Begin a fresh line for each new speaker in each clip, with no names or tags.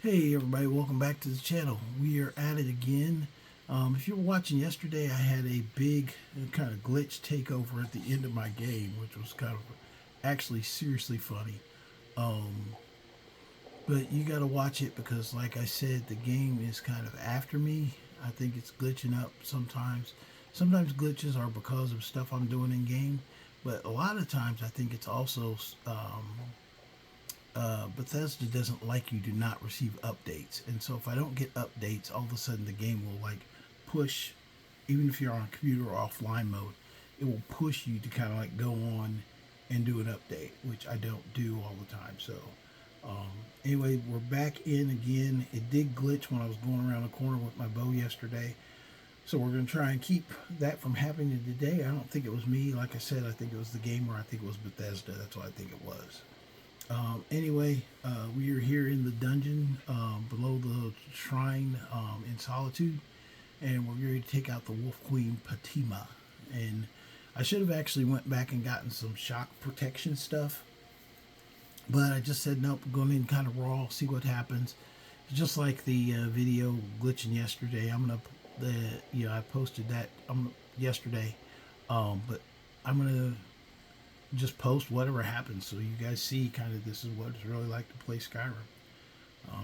Hey everybody, welcome back to the channel. We are at it again. If you were watching yesterday, I had a big kind of glitch takeover at the end of my game, which was kind of actually seriously funny. Um, but you got to watch it because, like I said, the game is kind of after me. I think it's glitching up sometimes. Sometimes glitches are because of stuff I'm doing in game, but a lot of times I think it's also Bethesda doesn't like you to not receive updates. And so if I don't get updates, all of a sudden the game will like push, even if you're on a computer or offline mode, it will push you to kind of like go on and do an update, which I don't do all the time. So anyway, we're back in again. It did glitch when I was going around the corner with my bow yesterday. So we're going to try and keep that from happening today. I don't think it was me. Like I said, I think it was the game, or I think it was Bethesda. That's what I think it was. Anyway, we are here in the dungeon below the shrine in Solitude, and we're ready to take out the Wolf Queen Potema. And I should have actually went back and gotten some shock protection stuff, but I just said nope, going in kind of raw, see what happens. Just like the video glitching yesterday, I posted that yesterday, but I'm gonna just post whatever happens so you guys see kind of this is what it's really like to play Skyrim.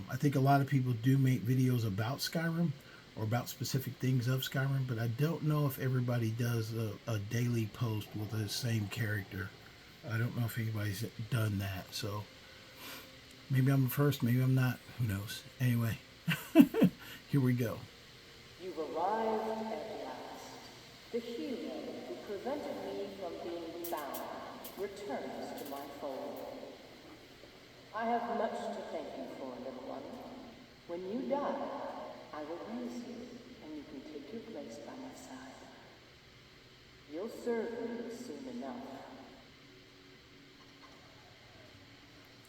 I think a lot of people do make videos about Skyrim or about specific things of Skyrim, but I don't know if everybody does a daily post with the same character. I don't know if anybody's done that, so maybe I'm the first, maybe I'm not, who knows. Anyway, here we go.
You've arrived at last. The hero who prevented me from being found returns to my fold. I have much to thank you for, little one. When you die, I will raise you, and you can take your place by my side. You'll serve me soon enough.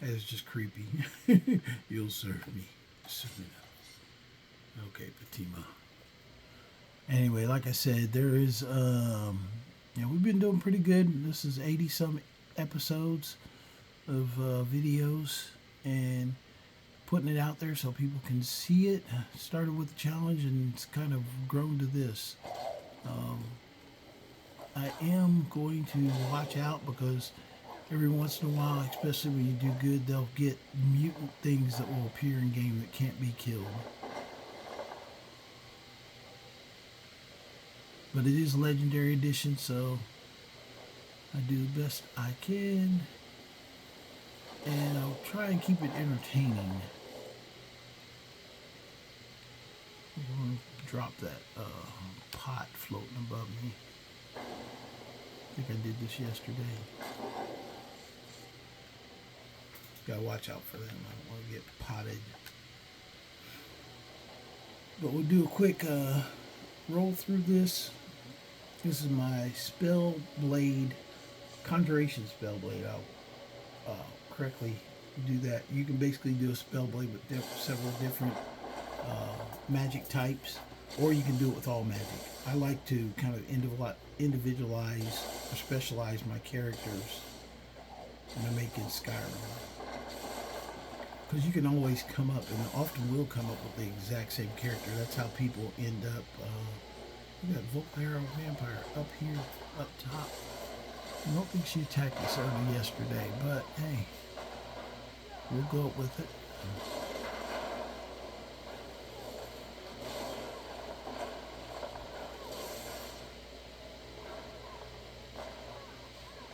That is just creepy. You'll serve me soon enough. Okay, Potema. Anyway, like I said, there is we've been doing pretty good. This is 80 some episodes of videos and putting it out there so people can see it. Started with a challenge and it's kind of grown to this. I am going to watch out because every once in a while, especially when you do good, they'll get mutant things that will appear in game that can't be killed. But it is Legendary Edition, so I do the best I can. And I'll try and keep it entertaining. I'm going to drop that pot floating above me. I think I did this yesterday. Gotta watch out for them. I don't want to get potted. But we'll do a quick roll through this. This is my spell blade, conjuration spell blade. I'll correctly do that. You can basically do a spell blade with several different magic types, or you can do it with all magic. I like to kind of individualize or specialize my characters when I'm making Skyrim. Because you can always come up, and often will come up with the exact same character. That's how people end up. We got Volcaro Vampire up here, up top. I don't think she attacked us early yesterday, but hey, we'll go up with it.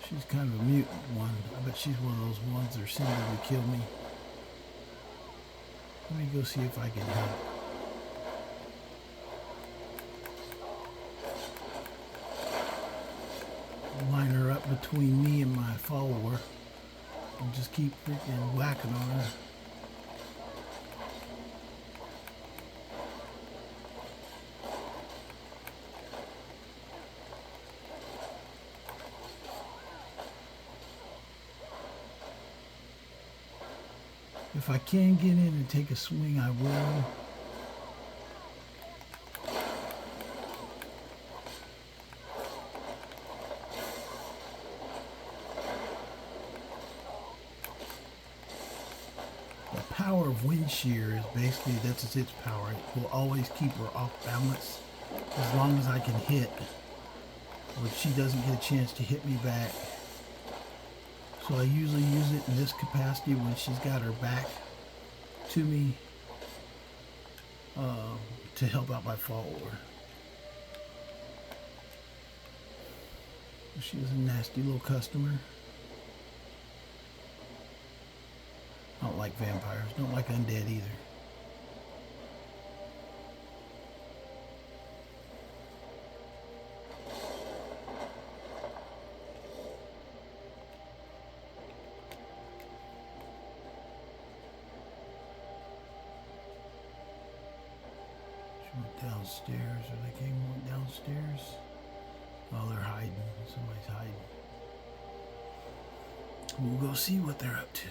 She's kind of a mutant one. I bet she's one of those ones that are sending to kill me. Let me go see if I can help. Line her up between me and my follower and just keep freaking whacking on her. If I can get in and take a swing, I will. power of wind shear is basically, that's its power. It will always keep her off balance as long as I can hit, or she doesn't get a chance to hit me back. So I usually use it in this capacity when she's got her back to me, to help out my follower. She is a nasty little customer. I don't like vampires. Don't like undead either. She went downstairs, or they went downstairs. Oh, they're hiding. Somebody's hiding. We'll go see what they're up to.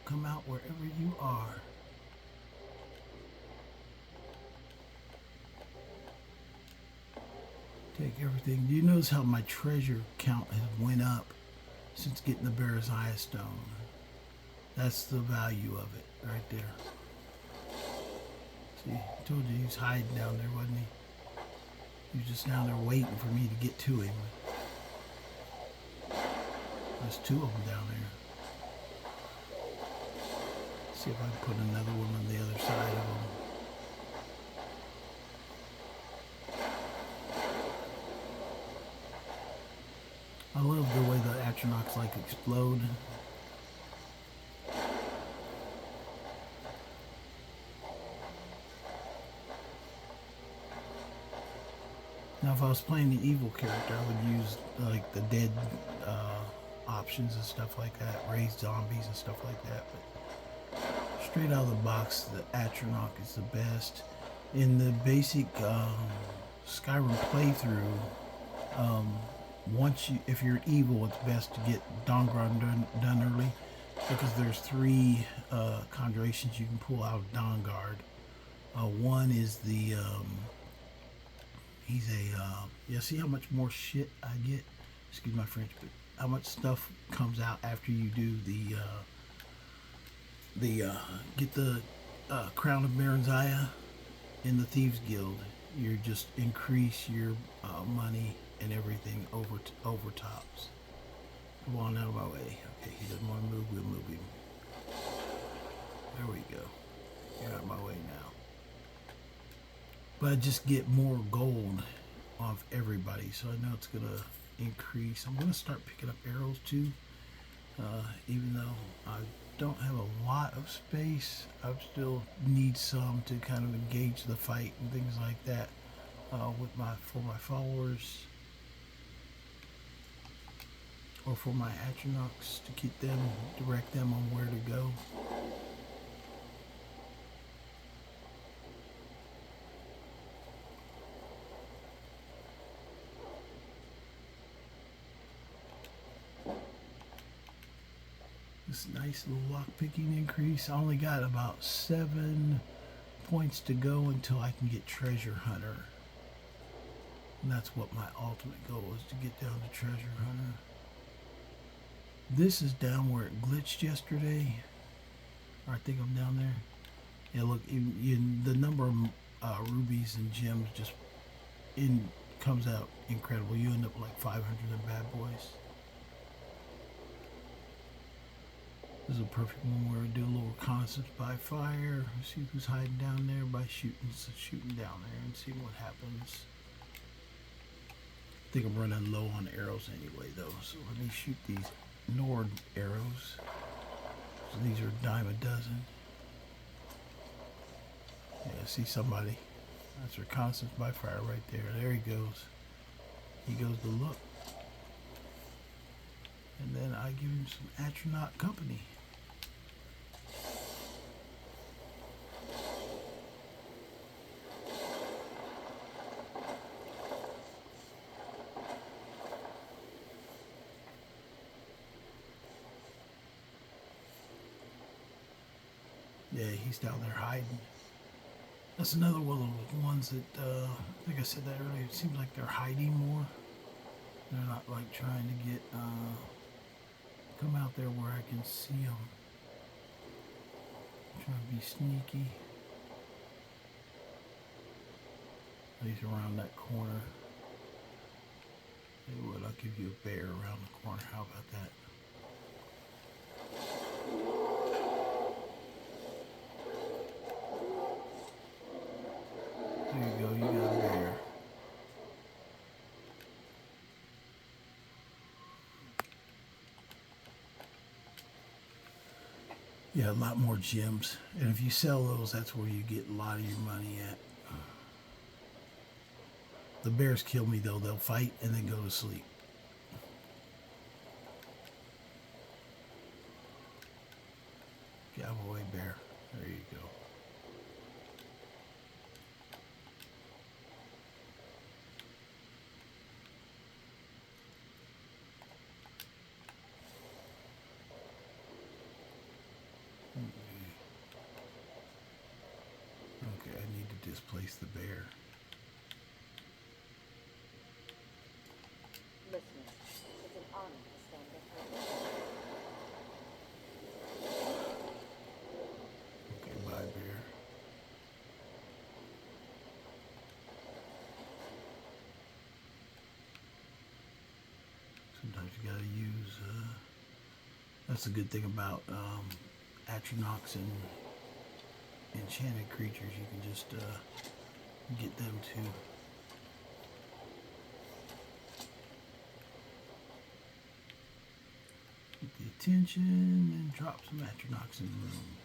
Come out wherever you are. Take everything. Do you notice how my treasure count has went up since getting the Bear's Stone? That's the value of it right there. See, I told you he was hiding down there, wasn't he? He was just down there waiting for me to get to him. There's two of them down there. See if I can put another one on the other side of them. I love the way the Atronachs like explode. Now if I was playing the evil character, I would use like the dead options and stuff like that, raised zombies and stuff like that. But straight out of the box, the Atronach is the best. In the basic Skyrim playthrough, if you're evil, it's best to get Dawnguard done early, because there's 3 conjurations you can pull out of Dawnguard. One is the yeah, see how much more shit I get? Excuse my French, but how much stuff comes out after you do get the Crown of Maranzaya in the Thieves Guild. You just increase your money and everything over tops. Come on out of my way. Okay, he doesn't want to move, we'll move him. There we go. Get out of my way now. But I just get more gold off everybody, so I know it's gonna increase. I'm gonna start picking up arrows too, even though I don't have a lot of space. I still need some to kind of engage the fight and things like that for my followers, or for my Atronachs, to direct them on where to go. This nice little lockpicking increase. I only got about 7 points to go until I can get Treasure Hunter. And that's what my ultimate goal is, to get down to Treasure Hunter. This is down where it glitched yesterday. Or I think I'm down there. Yeah, look, the number of rubies and gems just comes out incredible. You end up like 500 in bad boys. This is a perfect one where I do a little reconnaissance by fire. See who's hiding down there by shooting down there and see what happens. I think I'm running low on arrows anyway though, so let me shoot these Nord arrows. So these are a dime a dozen. Yeah, see somebody. That's reconnaissance by fire right there. There he goes. He goes to look. And then I give him some Atronach company. Yeah, he's down there hiding. That's another one of the ones that, I think I said that earlier, it seems like they're hiding more. They're not like trying to get, come out there where I can see them. Trying to be sneaky. He's around that corner. Hey, what? I'll give you a bear around the corner. How about that? There you go. You got a bear. Yeah, a lot more gems. And if you sell those, that's where you get a lot of your money at. The bears kill me though. They'll fight and then go to sleep. Cowboy bear. There you go. Okay, I need to displace the bear.
Listen, it's an honor to stand before you.
Okay, bye bear. Sometimes you gotta use, that's a good thing about Atronachs and enchanted creatures. You can just get them to get the attention and drop some Atronachs in the room.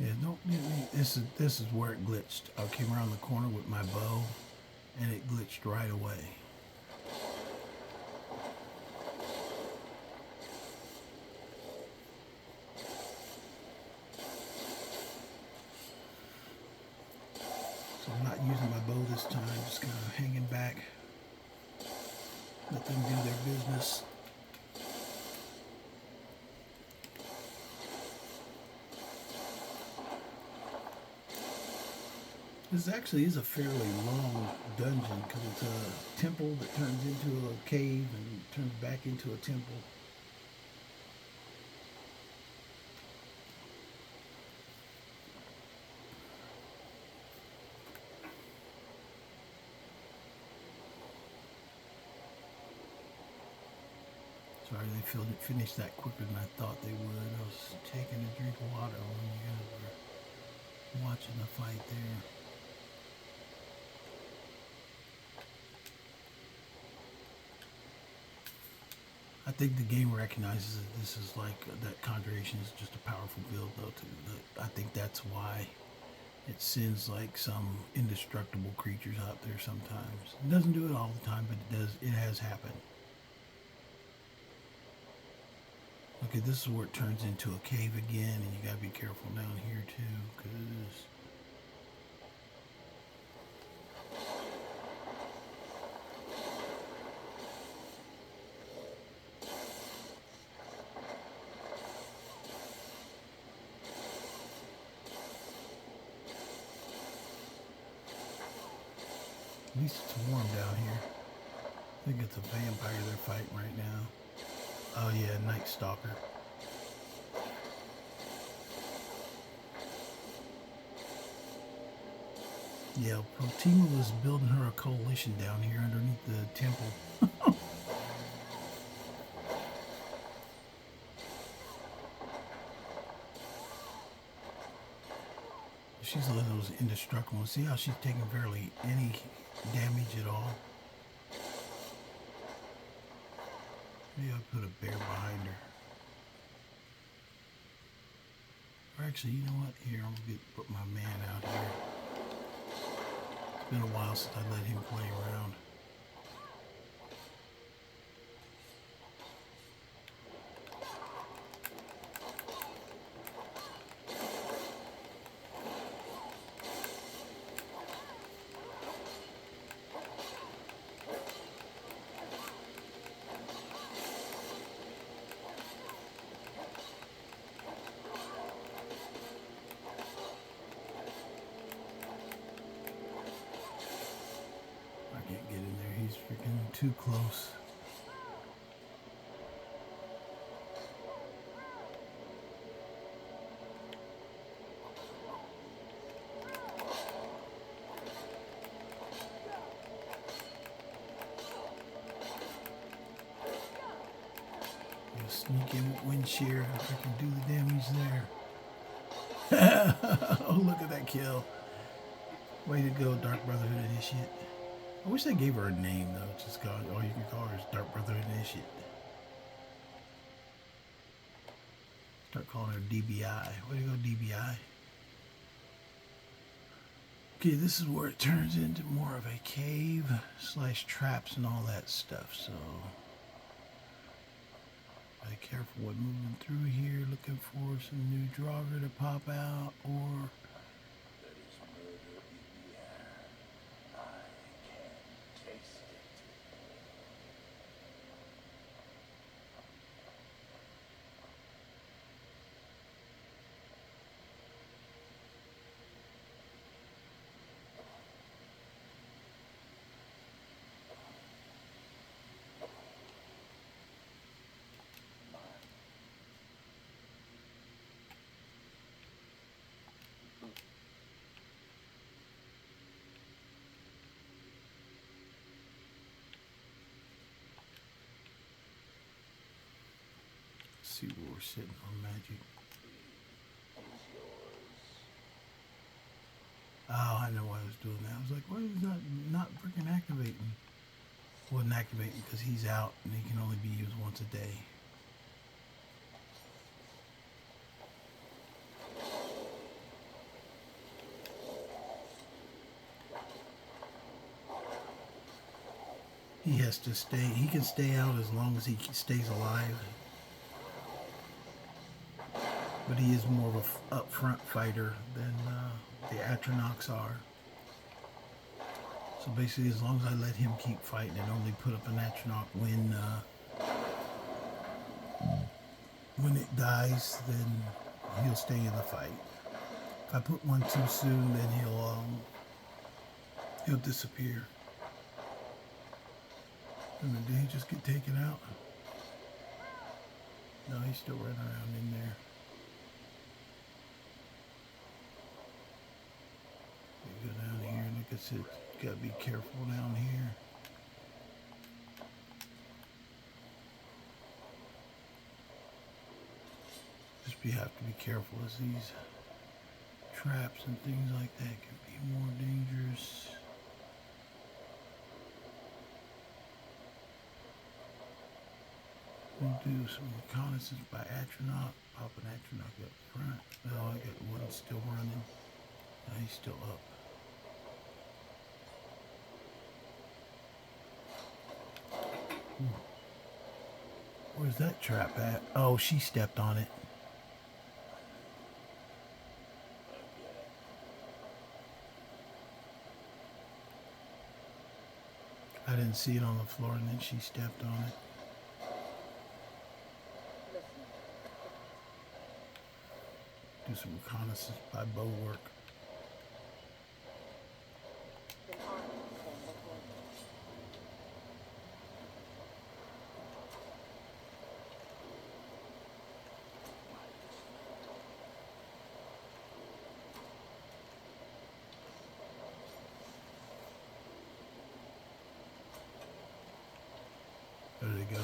Yeah, don't get me. This is where it glitched. I came around the corner with my bow, and it glitched right away. So I'm not using my bow this time. Just kind of hanging back. Let them do their business. This actually is a fairly long dungeon because it's a temple that turns into a cave and turns back into a temple. Sorry, they finished that quicker than I thought they would. I was taking a drink of water when you guys were watching the fight there. I think the game recognizes that this is like that Conjuration is just a powerful build though too. I think that's why it sends like some indestructible creatures out there sometimes. It doesn't do it all the time, but it has happened. Okay, this is where it turns into a cave again, and you gotta be careful down here too, because at least it's warm down here. I think it's a vampire they're fighting right now. Oh yeah, Night Stalker. Yeah, Potema was building her a coalition down here underneath the temple. She's one of those indestructible. See how she's taking barely any damage at all? Maybe I'll put a bear behind her. Or actually, you know what? Here, I'm going to put my man out here. It's been a while since I let him play around. too close. Sneak in with wind shear if I can do the damage there. Oh, look at that kill. Way to go, Dark Brotherhood Initiate. I wish they gave her a name, though. Just call all you can call her is Dark Brotherhood Initiate. Start calling her DBI. Way to go, DBI. Okay, this is where it turns into more of a cave / traps and all that stuff, so... Be careful when moving through here, looking for some new Draugr to pop out, or... See where we're sitting on magic. Oh, I know why I was doing that. I was like, why is that not freaking activating? Wasn't activating because he's out and he can only be used once a day. He has to stay. He can stay out as long as he stays alive. But he is more of a upfront fighter than the Atronachs are. So basically, as long as I let him keep fighting and only put up an Atronach when it dies, then he'll stay in the fight. If I put one too soon, then he'll disappear. And then did he just get taken out? No, he's still running around in there. Go down here, like I said, gotta be careful down here. You have to be careful as these traps and things like that can be more dangerous. We'll do some reconnaissance by Atronach. Pop an Atronach up front. Oh, I got one still running. No, he's still up. Where's that trap at? Oh, she stepped on it. I didn't see it on the floor and then she stepped on it. Do some reconnaissance by bow work. There they go.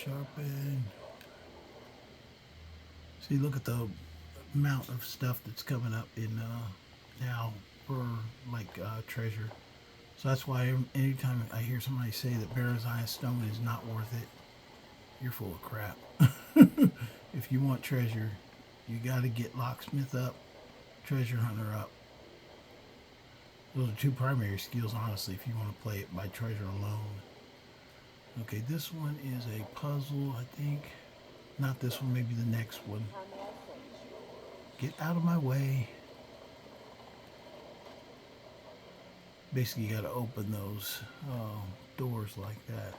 Sharpen. See, look at the amount of stuff that's coming up in now for like treasure. So that's why anytime I hear somebody say that Barazaya stone is not worth it, you're full of crap. If you want treasure, you got to get locksmith up, treasure hunter up. Those are two primary skills, honestly, if you want to play it by treasure alone. Okay, this one is a puzzle, I think. Not this one, maybe the next one. Get out of my way. Basically, you got to open those doors like that.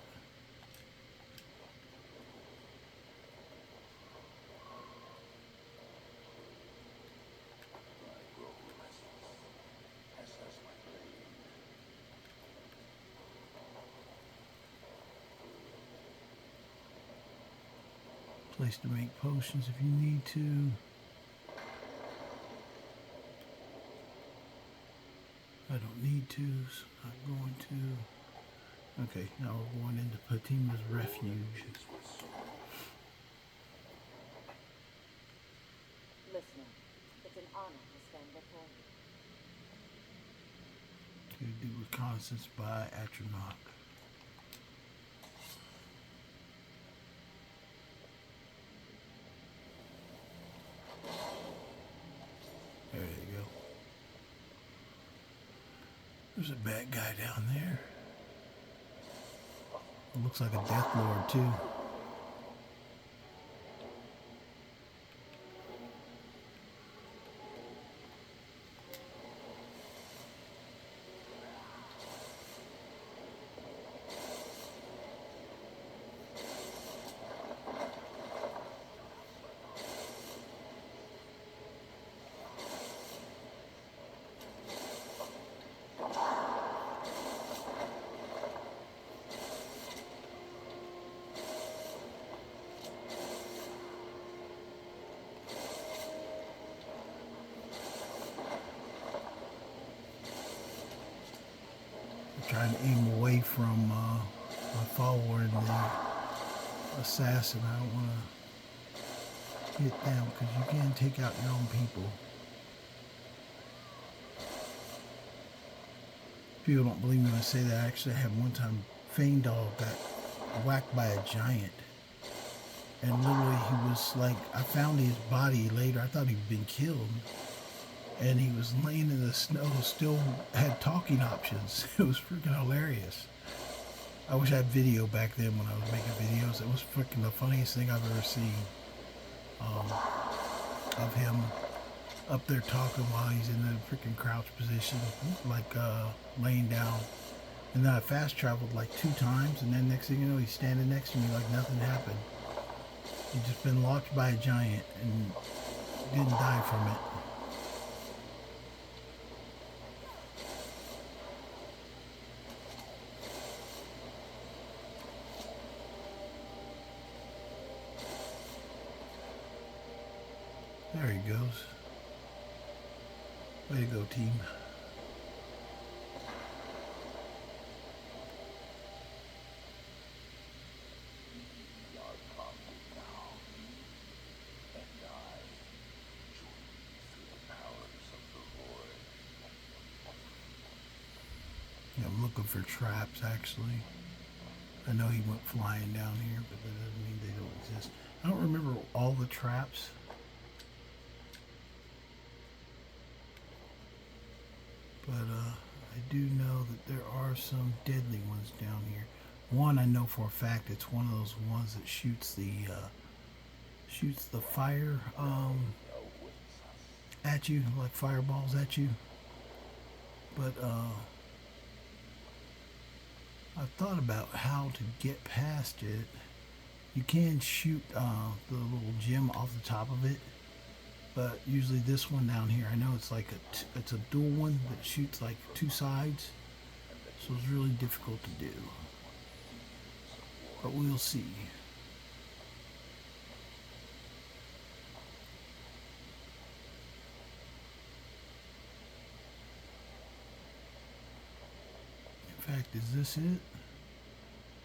Place to make potions if you need to. I don't need to, so I'm not going to. Okay, now we're going into Potema's refuge.
Listener, it's an honor to stand before you.
To do reconnaissance by Atronach. There you go. There's a bad guy down there. It looks like a Death Lord too. Trying to aim away from my follower and the assassin. I don't want to hit them because you can take out your own people. People don't believe me when I say that. Actually, I had one time Fane Dog got whacked by a giant. And literally he was like, I found his body later. I thought he'd been killed. And he was laying in the snow, still had talking options. It was freaking hilarious. I wish I had video back then when I was making videos. It was freaking the funniest thing I've ever seen. Of him up there talking while he's in the freaking crouch position, like laying down. And then I fast traveled like 2 times, and then next thing you know, he's standing next to me like nothing happened. He'd just been locked by a giant and didn't die from it. There he goes. Way to go, team. Yeah, I'm looking for traps, actually. I know he went flying down here, but that doesn't mean they don't exist. I don't remember all the traps. But I do know that there are some deadly ones down here. One I know for a fact, it's one of those ones that shoots the fire at you, like fireballs at you. But I've thought about how to get past it. You can shoot the little gem off the top of it. But usually this one down here, I know it's like it's a dual one that shoots like 2 sides, so it's really difficult to do. But we'll see. In fact, is this it?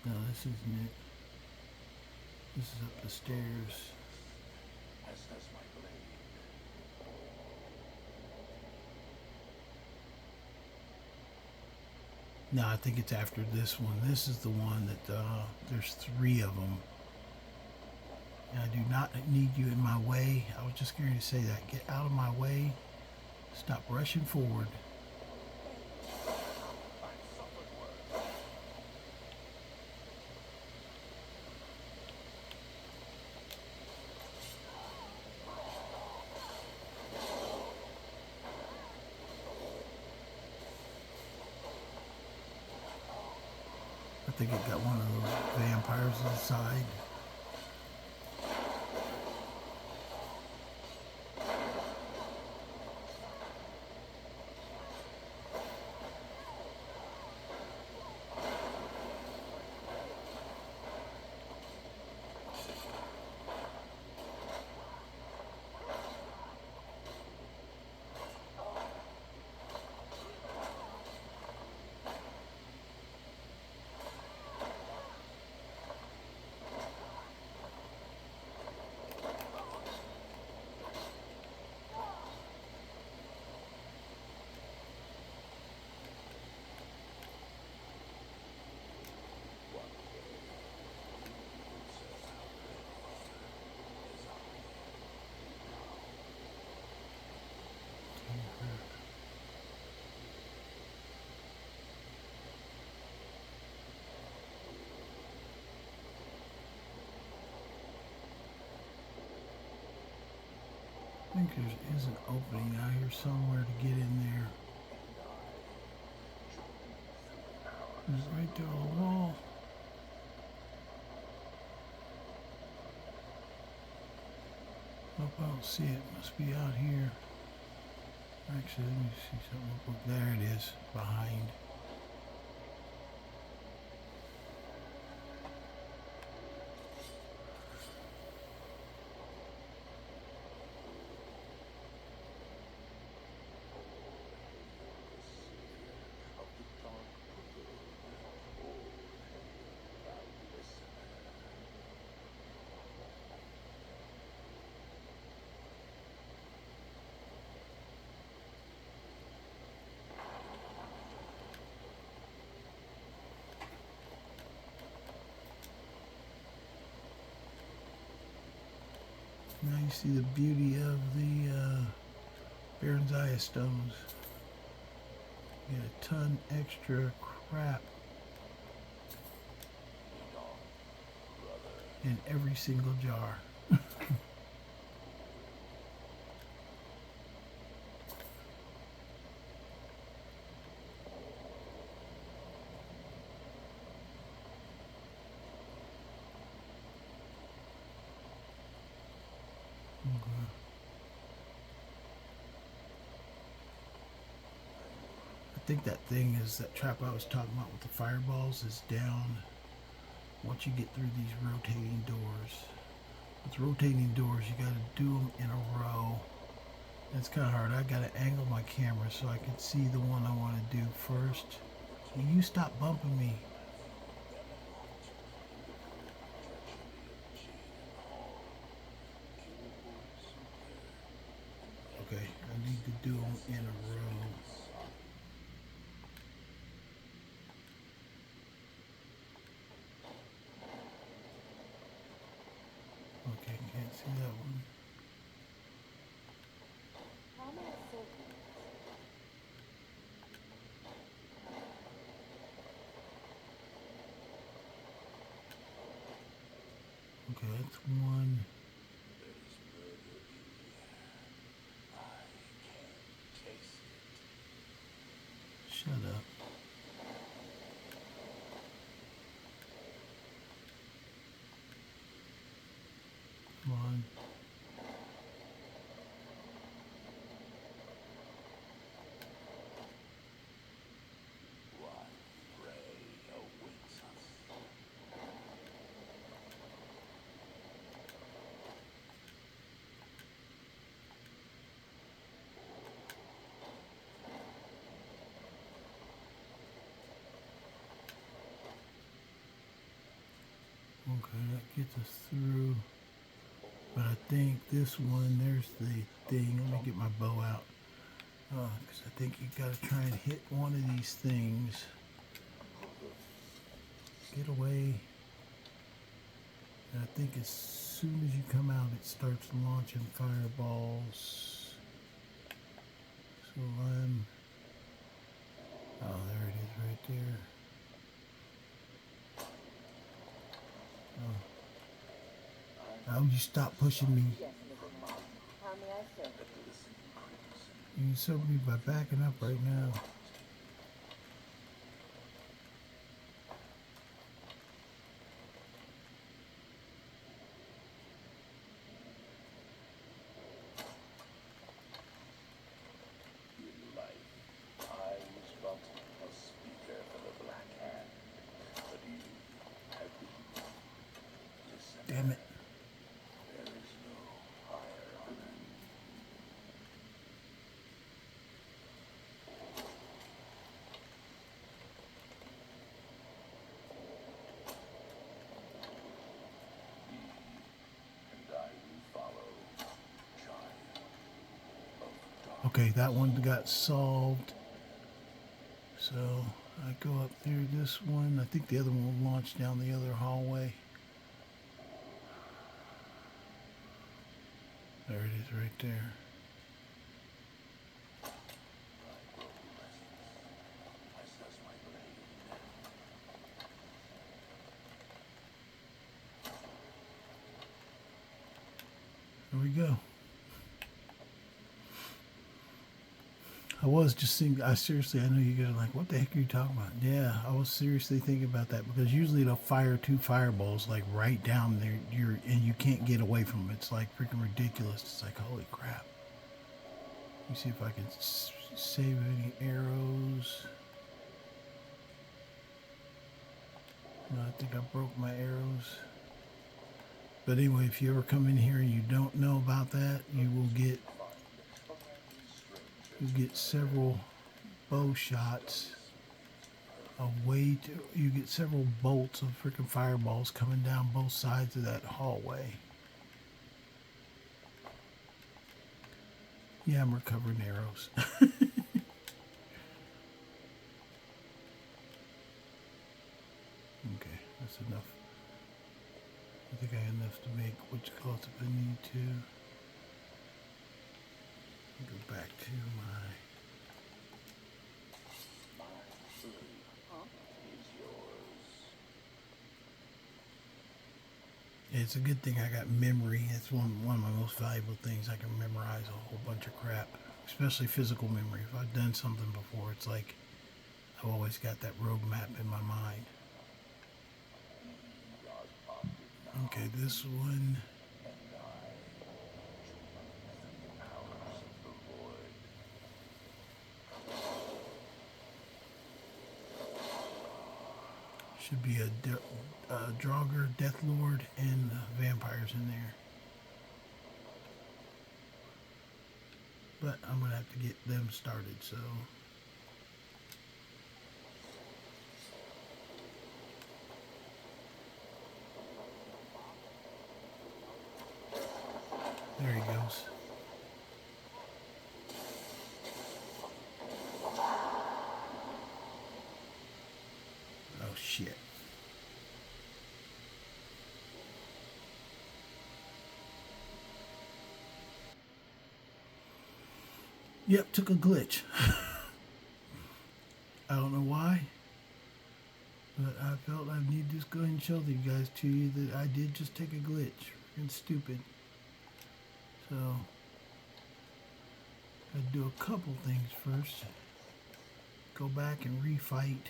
No, this isn't it. This is up the stairs. No, I think it's after this one. This is the one that there's 3 of them. And I do not need you in my way. I was just going to say that. Get out of my way. Stop rushing forward. I think it got one of those vampires inside. I think there is an opening out here somewhere to get in there. It's right there on the wall. Nope, I don't see it. Must be out here. Actually, let me see something. There it is, behind. Now you see the beauty of the Baron's Eye stones. You get a ton extra crap in every single jar. I think that thing is that trap I was talking about with the fireballs is down once you get through these rotating doors. With rotating doors, you got to do them in a row. It's kind of hard. I got to angle my camera so I can see the one I want to do first. You stop bumping me. Okay, I need to do them in a row. Okay, can't see that one. Okay, that's one. Shut up. Come on. Okay, that gets us through. But I think this one, there's the thing. Let me get my bow out. Because I think you got to try and hit one of these things. Get away. And I think as soon as you come out, it starts launching fireballs. So I'm... Oh, there it is right there. Oh, you stop pushing me.
Yes, Mr. Hart. How may I serve you?
You can serve me by backing up right now.
In life, I was but a speaker for the Black Hand, but you have been. Listen,
Damn it.
there is no higher honor. And I will follow Giant of Dark.
Okay, that one got solved. So I go up there, this one. I think the other one will launch down the other hallway. There it is right there.
As my blade.
There we go. I was just thinking, I know you guys are like, what the heck are you talking about? Yeah, I was seriously thinking about that because usually they'll fire 2 fireballs like right down there, and you can't get away from them. It's like freaking ridiculous. It's like, holy crap. Let me see if I can save any arrows. No, I think I broke my arrows. But anyway, if you ever come in here and you don't know about that, you'll get several bow shots. You get several bolts of freaking fireballs coming down both sides of that hallway. Yeah, I'm recovering arrows. Okay, that's enough. I think I have enough to make witch cloth if I need to. Go back to my... It's a good thing I got memory. It's one of my most valuable things. I can memorize a whole bunch of crap, especially physical memory. If I've done something before, it's like I've always got that road map in my mind. Okay, this one. Should be a Draugr, Death Lord, and vampires in there. But I'm going to have to get them started, so... There he goes. Oh, shit. Yep, took a glitch. I don't know why, but I felt I need to just go ahead and show you guys that I did just take a glitch. Freaking stupid. So, I'd do a couple things first. Go back and refight.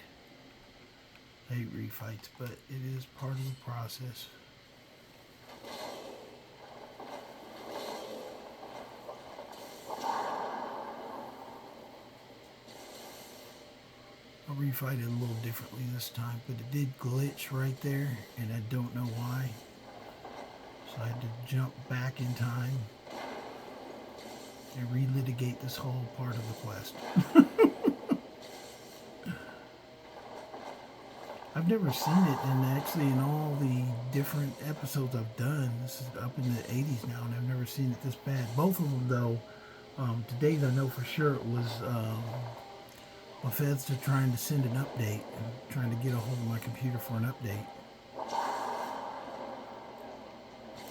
I hate refights, but it is part of the process. I'll refight it a little differently this time, but it did glitch right there, and I don't know why. So I had to jump back in time and relitigate this whole part of the quest. I've never seen it, and actually in all the different episodes I've done, this is up in the 80s now, and I've never seen it this bad. Both of them, though, to date, I know for sure it was Bethesda trying to send an update, and trying to get a hold of my computer for an update.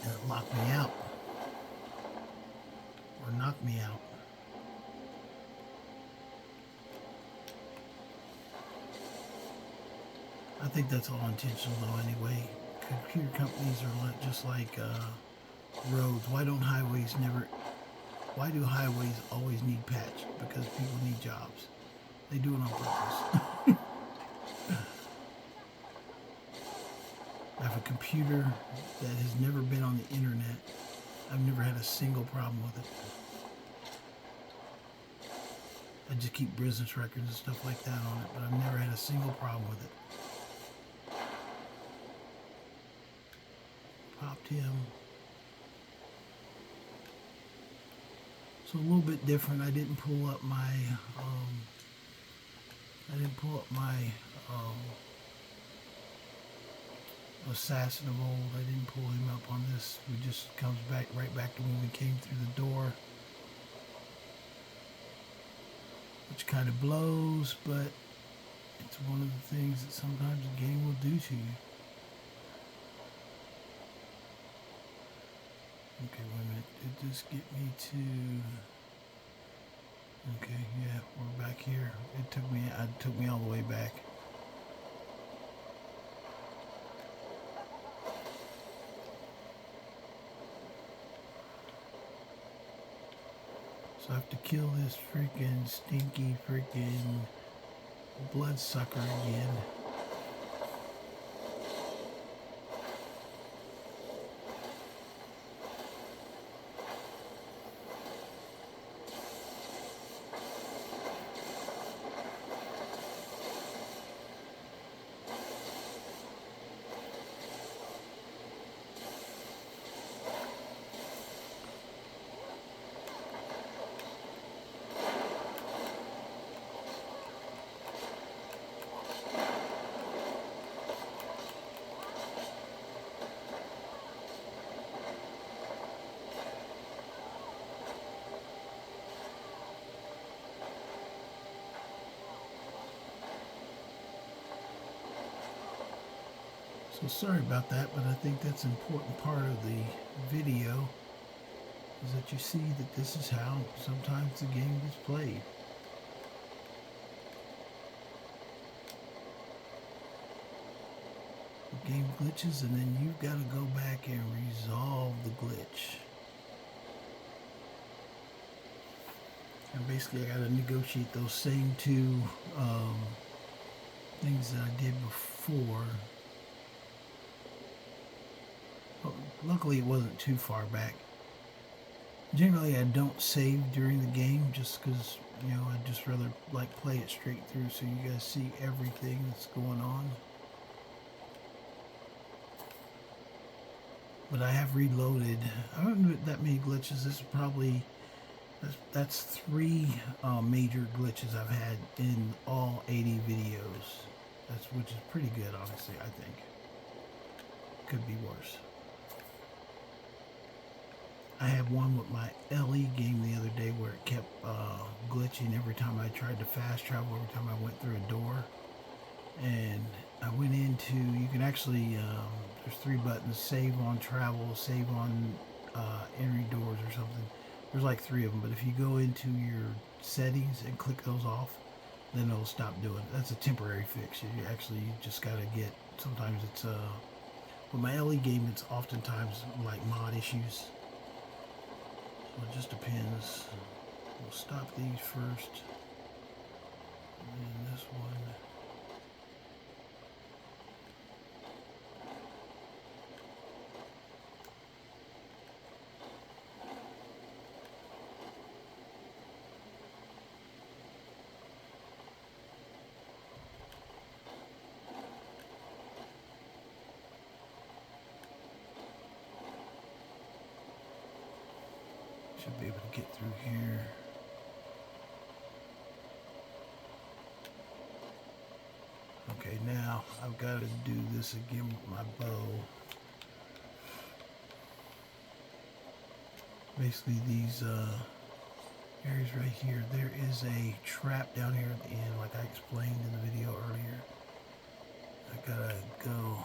And it locked me out. Or knocked me out. I think that's all intentional though anyway. Computer companies are just like roads. Why do highways always need patched? Because people need jobs. They do it on purpose. I have a computer that has never been on the internet. I've never had a single problem with it. I just keep business records and stuff like that on it, but I've never had a single problem with it. Popped him. So a little bit different. I didn't pull up my Assassin of Old. I didn't pull him up on this. We just comes back right back to when we came through the door. Which kind of blows, but it's one of the things that sometimes a game will do to you. Okay, wait a minute. Did this get me to... Okay, yeah, we're back here. It took me all the way back. So I have to kill this freaking stinky freaking bloodsucker again. So sorry about that, but I think that's an important part of the video, is that you see that this is how sometimes the game gets played. The game glitches and then you've got to go back and resolve the glitch. And basically I got to negotiate those same two things that I did before. Luckily it wasn't too far back. Generally I don't save during the game just because, you know, I'd just rather like play it straight through so you guys see everything that's going on. But I have reloaded. I don't know that many glitches. This is probably, that's 3 major glitches I've had in all 80 videos. Which is pretty good, honestly, I think. Could be worse. I had one with my LE game the other day where it kept glitching every time I tried to fast travel, every time I went through a door. And I went into, you can actually, there's 3 buttons, save on travel, save on entry doors or something. There's like 3 of them, but if you go into your settings and click those off, then it'll stop doing it. That's a temporary fix. You just gotta get, sometimes it's, with my LE game, it's oftentimes like mod issues. So it just depends. We'll stop these first. And then this one. Should be able to get through here. Okay, now I've got to do this again with my bow. Basically, these areas right here, there is a trap down here at the end, like I explained in the video earlier. I gotta go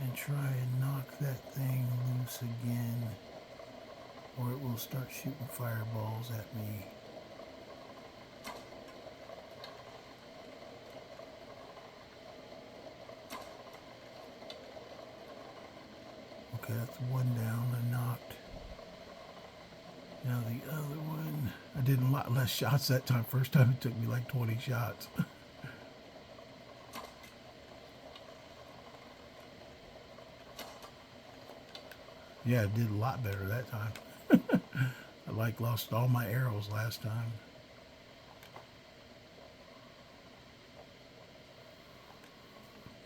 and try and knock that thing loose again, or it will start shooting fireballs at me. Okay, that's one down. I knocked. Now the other one, I did a lot less shots that time. First time it took me like 20 shots. Yeah, I did a lot better that time. I like lost all my arrows last time.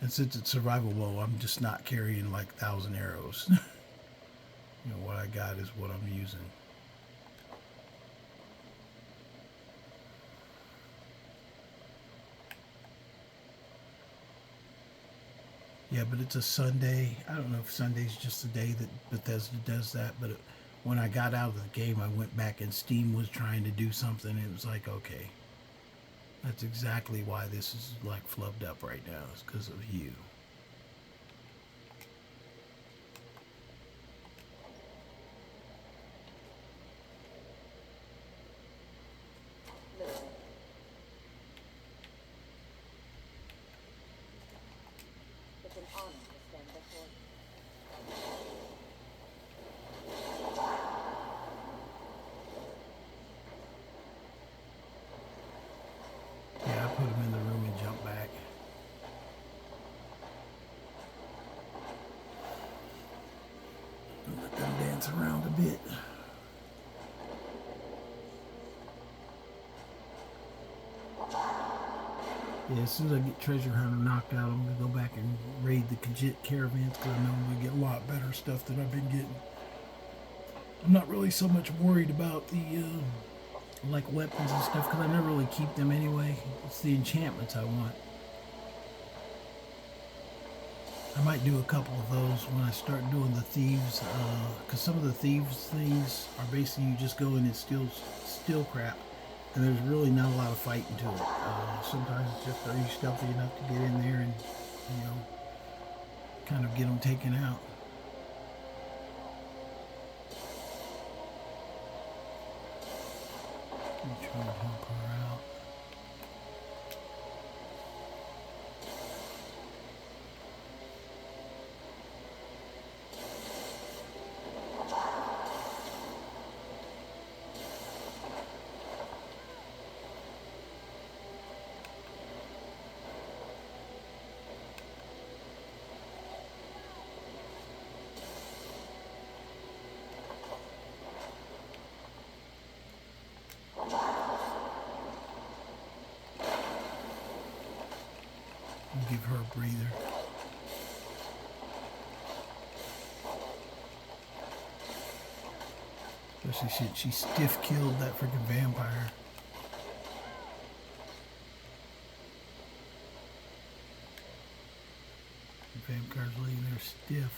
And since it's survival mode, I'm just not carrying like 1,000 arrows. You know, what I got is what I'm using. Yeah, but it's a Sunday. I don't know if Sunday's just the day that Bethesda does that, but when I got out of the game, I went back and Steam was trying to do something. And it was like, okay, that's exactly why this is like flubbed up right now. It's because of you.
Listen. It's an honor to stand before you.
Yeah, I put him in the room and jumped back. Let them dance around a bit. Yeah, as soon as I get Treasure Hunter knocked out, I'm going to go back and raid the Khajiit caravans because I know I'm going to get a lot better stuff than I've been getting. I'm not really so much worried about the like weapons and stuff because I never really keep them anyway. It's the enchantments I want. I might do a couple of those when I start doing the thieves, because some of the thieves things are basically you just go in and steal crap, and there's really not a lot of fighting to it. Sometimes it's just are you stealthy enough to get in there and, you know, kind of get them taken out. Let me try and help her out. Give her a breather. Especially she stiff killed that freaking vampire. The vampire's laying there stiff.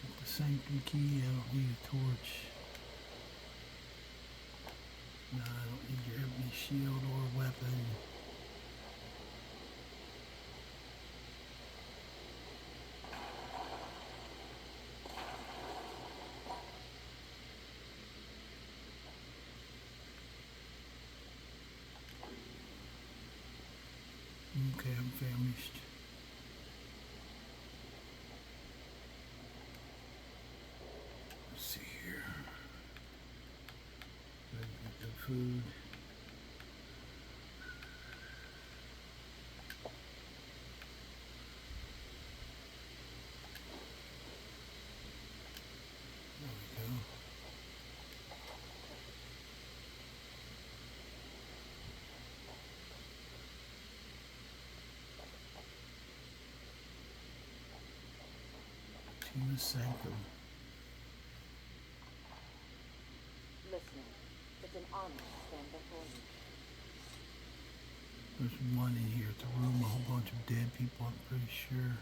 With the sanctum key, I don't need a torch. No, I don't need your ebony shield or weapon. Okay, I'm famished. Let's see here. Gotta get the food. There we go. Potena's sanctum.
Listen. It's an honor to stand before you.
There's one in here. It's a room, a whole bunch of dead people, I'm pretty sure.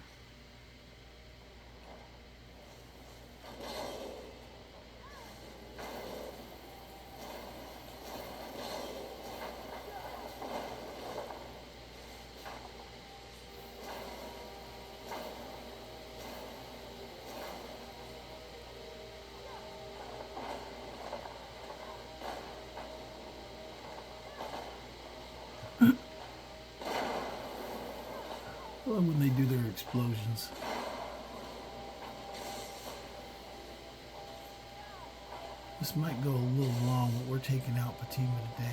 I love when they do their explosions. This might go a little long, but we're taking out Potema today.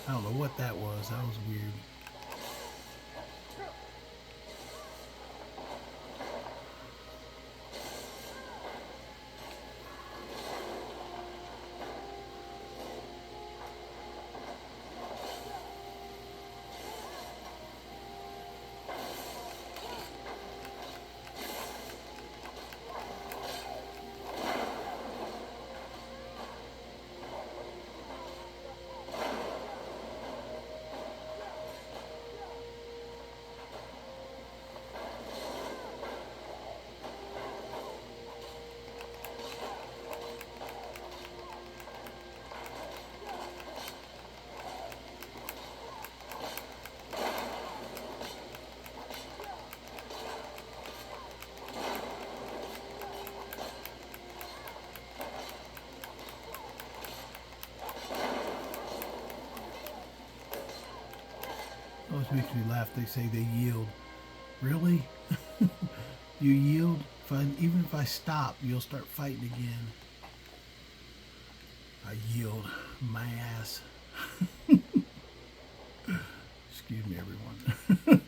I don't know what that was. That was weird. Always makes me laugh. They say they yield. Really? You yield? Even if I stop, you'll start fighting again. I yield my ass. Excuse me, everyone.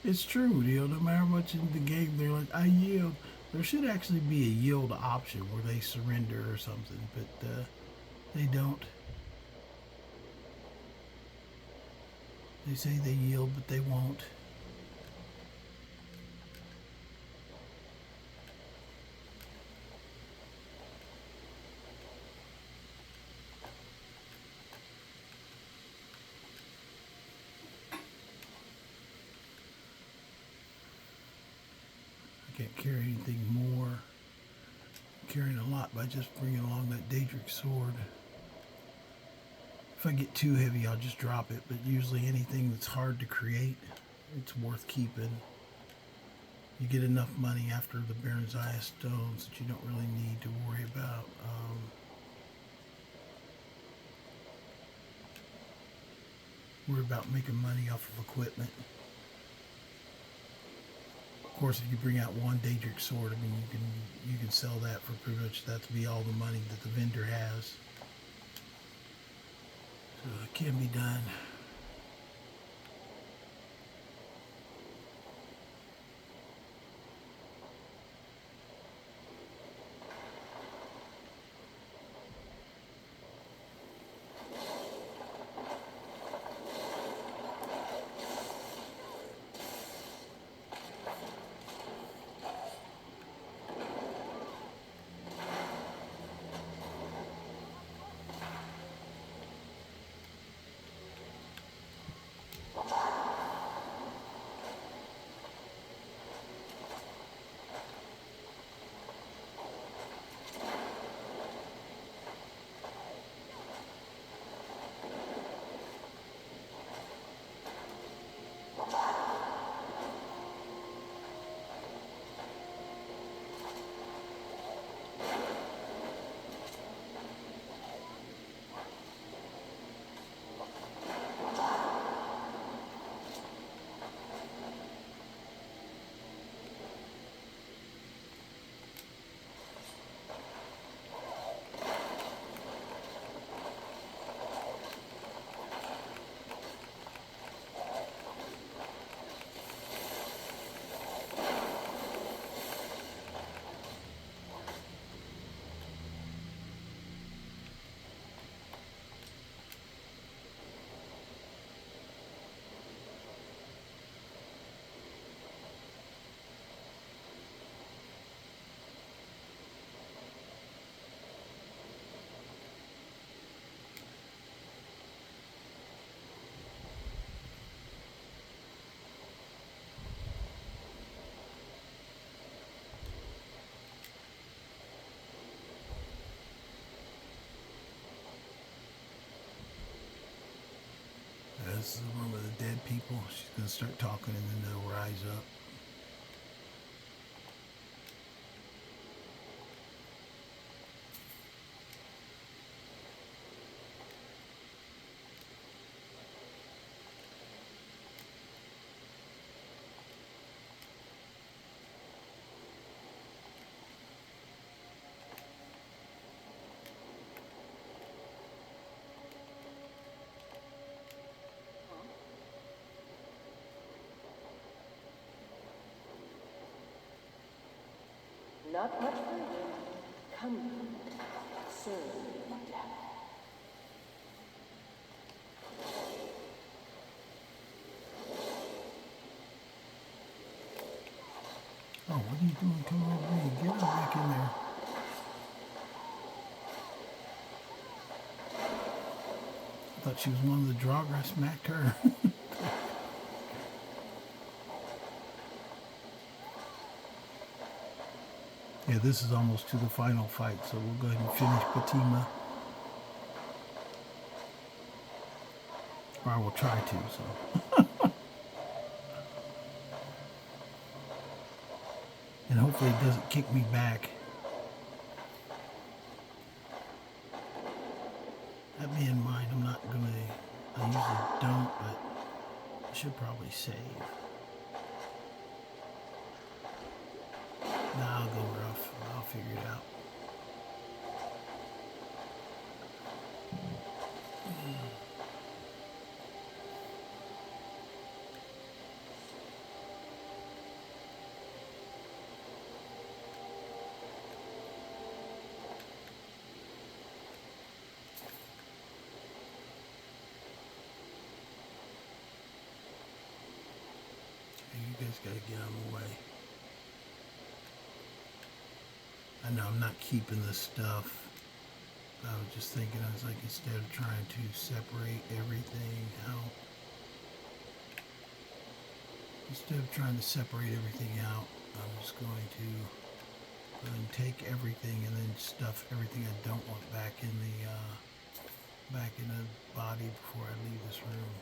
It's true, you know, no matter how much in the game, they're like, I yield. There should actually be a yield option where they surrender or something, but they don't. They say they yield, but they won't. I can't carry anything more. I'm carrying a lot by just bringing along that Daedric sword. If I get too heavy, I'll just drop it, but usually anything that's hard to create, it's worth keeping. You get enough money after the Baron's Eye stones that you don't really need to worry about making money off of equipment. Of course, if you bring out one Daedric sword, I mean, you can sell that for pretty much that to be all the money that the vendor has. So it can be done. This is the room of the dead people. She's gonna start talking and then they'll rise up.
Not much further. Come, serve death.
Oh, what are you doing? Come over here. Get her back in there. I thought she was one of the Draugr. I smacked her. Yeah, this is almost to the final fight, so we'll go ahead and finish Potema. Or I will try to, so. And hopefully it doesn't kick me back. That being in mind, I'm not gonna, I usually don't, but I should probably save. Nah, I'll go rough. I'll figure it out. Hey, you guys gotta get out of the way. I know I'm not keeping this stuff. I was just thinking, I was like, instead of trying to separate everything out, I'm just going to go and take everything and then stuff everything I don't want back in the body before I leave this room.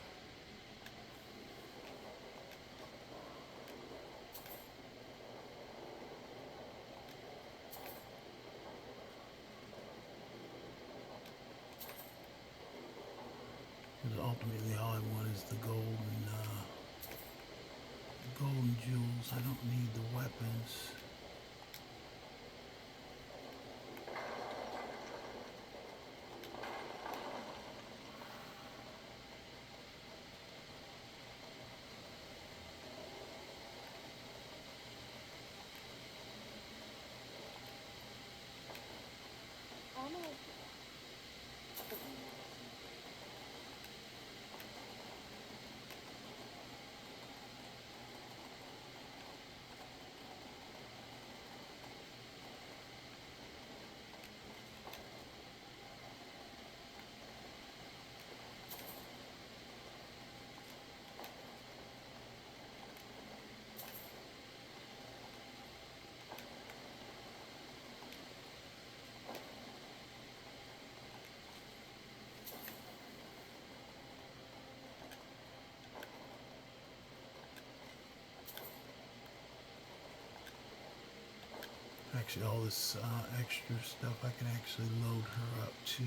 Because ultimately all I want is the golden jewels. I don't need the weapons. Actually, all this extra stuff, I can actually load her up too.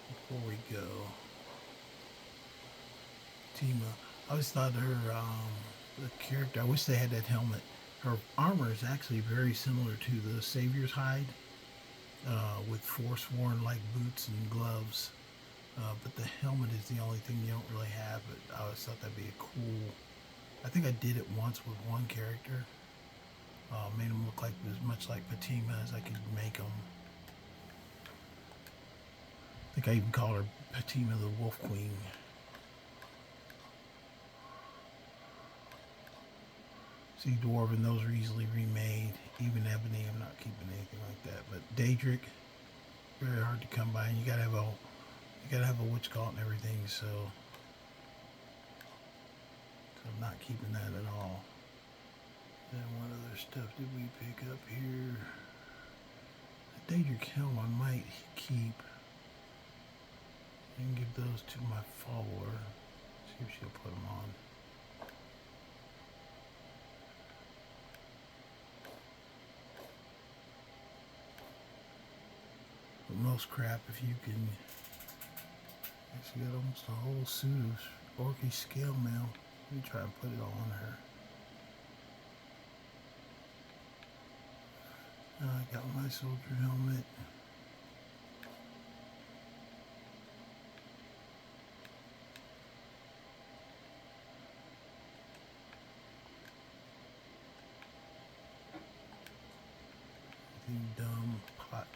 Before we go, Potema. I always thought her, the character, I wish they had that helmet. Her armor is actually very similar to the Savior's hide, with Forsworn like boots and gloves. But the helmet is the only thing you don't really have. But I always thought that'd be a cool. I think I did it once with one character. Made him look like as much like Potema as I could make him. I think I even called her Potema the Wolf Queen. See, Dwarven, those are easily remade. Even Ebony, I'm not keeping anything like that. But Daedric, very hard to come by, and you gotta have a witch cult and everything. So I'm not keeping that at all. Then what other stuff did we pick up here? The Daedric helm I might keep. And give those to my follower. See if she'll put them on. But most crap, if you can. Actually got almost a whole suit of orky scale mail. Let me try and put it all on her. I got my soldier helmet. Dumb pot.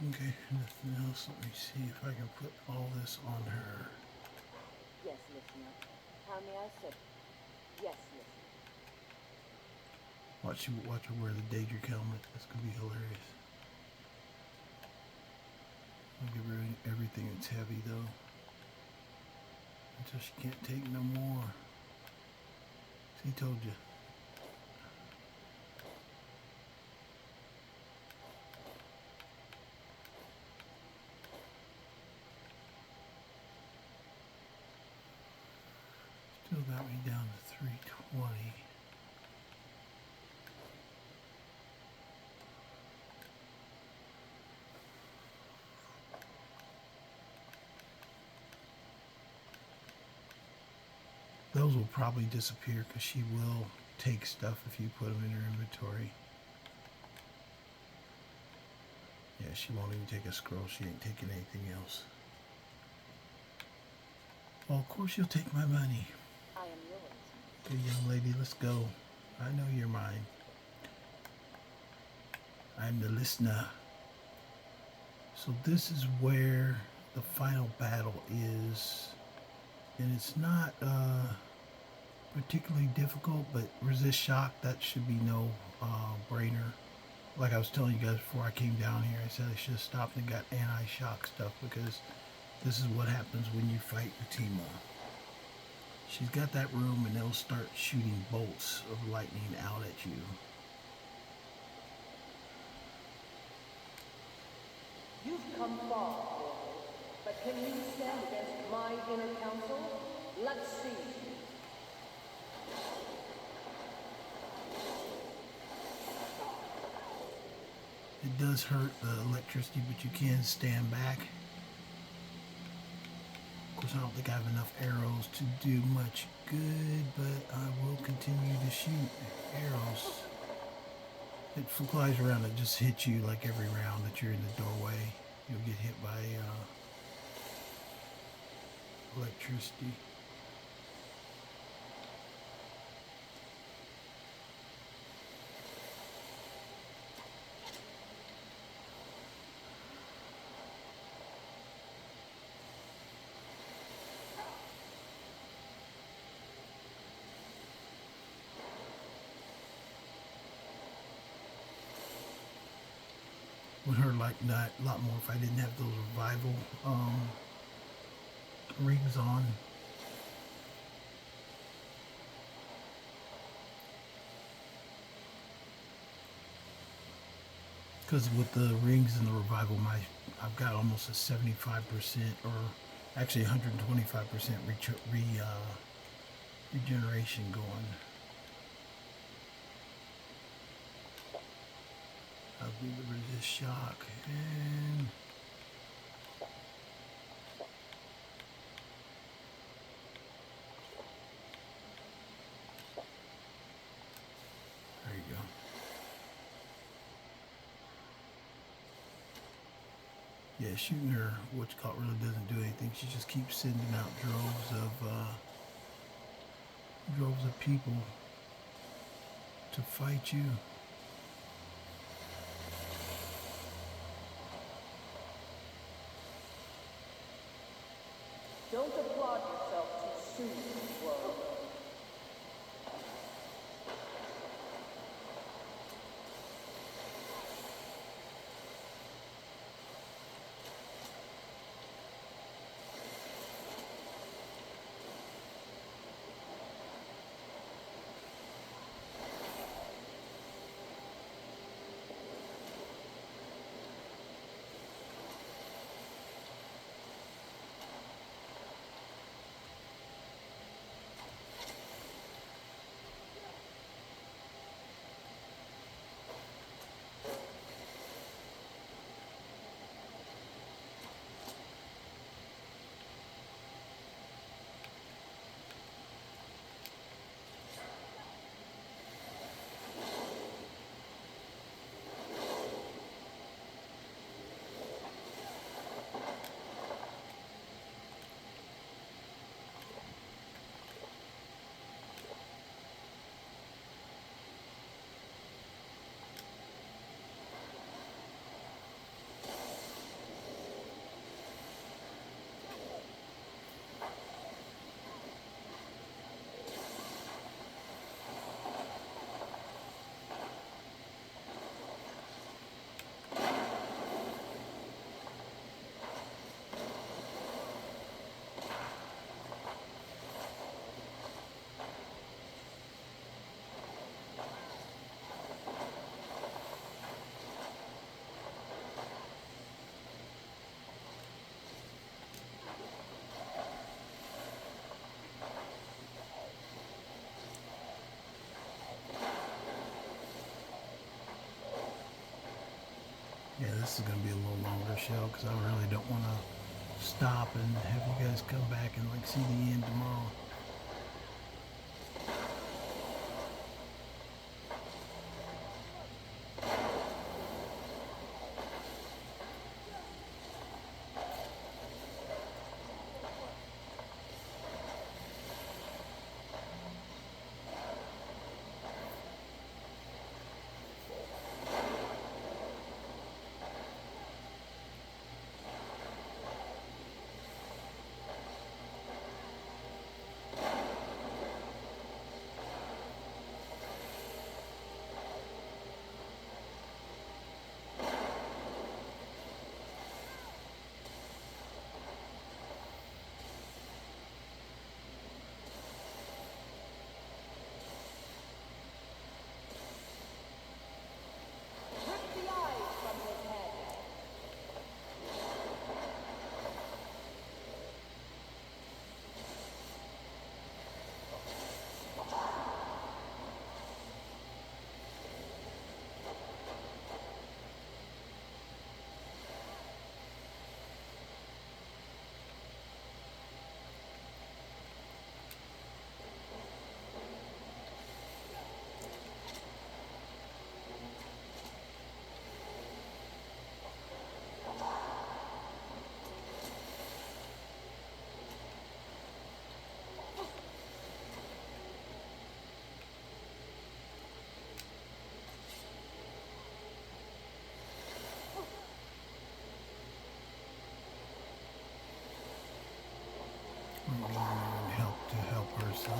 Okay, nothing else. Let me see if I can put all this on her.
Yes, listener. How may I serve? Yes, listener.
Watch her wear the Daedric helmet. That's gonna be hilarious. I'll give her everything that's heavy though. Until she can't take no more. See, told you. Still got me down to 320. Those will probably disappear because she will take stuff if you put them in her inventory. Yeah, she won't even take a scroll. She ain't taking anything else. Well, of course you'll take my money.
I am yours.
Good young lady, let's go. I know you're mine. I'm the listener. So this is where the final battle is. And it's not particularly difficult, but resist shock, that should be no brainer. Like I was telling you guys before I came down here, I said I should have stopped and got anti-shock stuff because this is what happens when you fight Potema. She's got that room and they'll start shooting bolts of lightning out at you.
You've come far, but can you stand against my inner council? Let's see.
It does hurt the electricity, but you can stand back. Of course, I don't think I have enough arrows to do much good, but I will continue to shoot arrows. It flies around and just hits you like every round that you're in the doorway. You'll get hit by electricity. Would hurt like that a lot more if I didn't have those revival rings on. Because with the rings and the revival, I've got almost a 75% or actually 125% regeneration going. I'll do the resist shock and there you go. Yeah, shooting her, what's called, really doesn't do anything. She just keeps sending out droves of people to fight you.
Don't applaud yourself too soon, world.
Yeah, this is going to be a little longer show because I really don't want to stop and have you guys come back and like see the end tomorrow.
Rip the eyes from his head.
We're going to help her, so.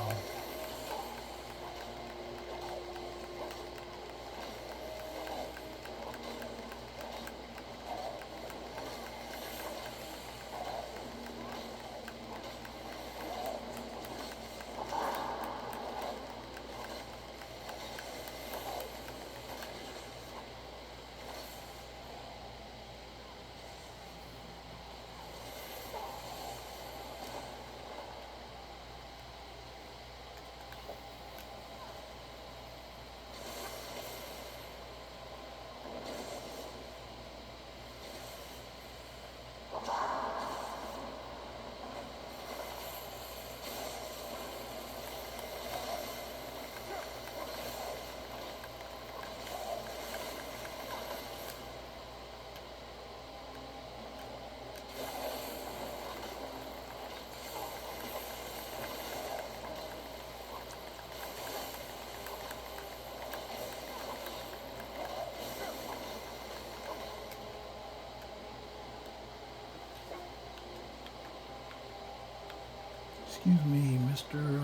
Excuse me, Mr.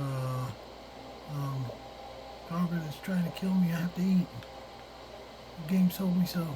Congress is trying to kill me. I have to eat. The game told me so.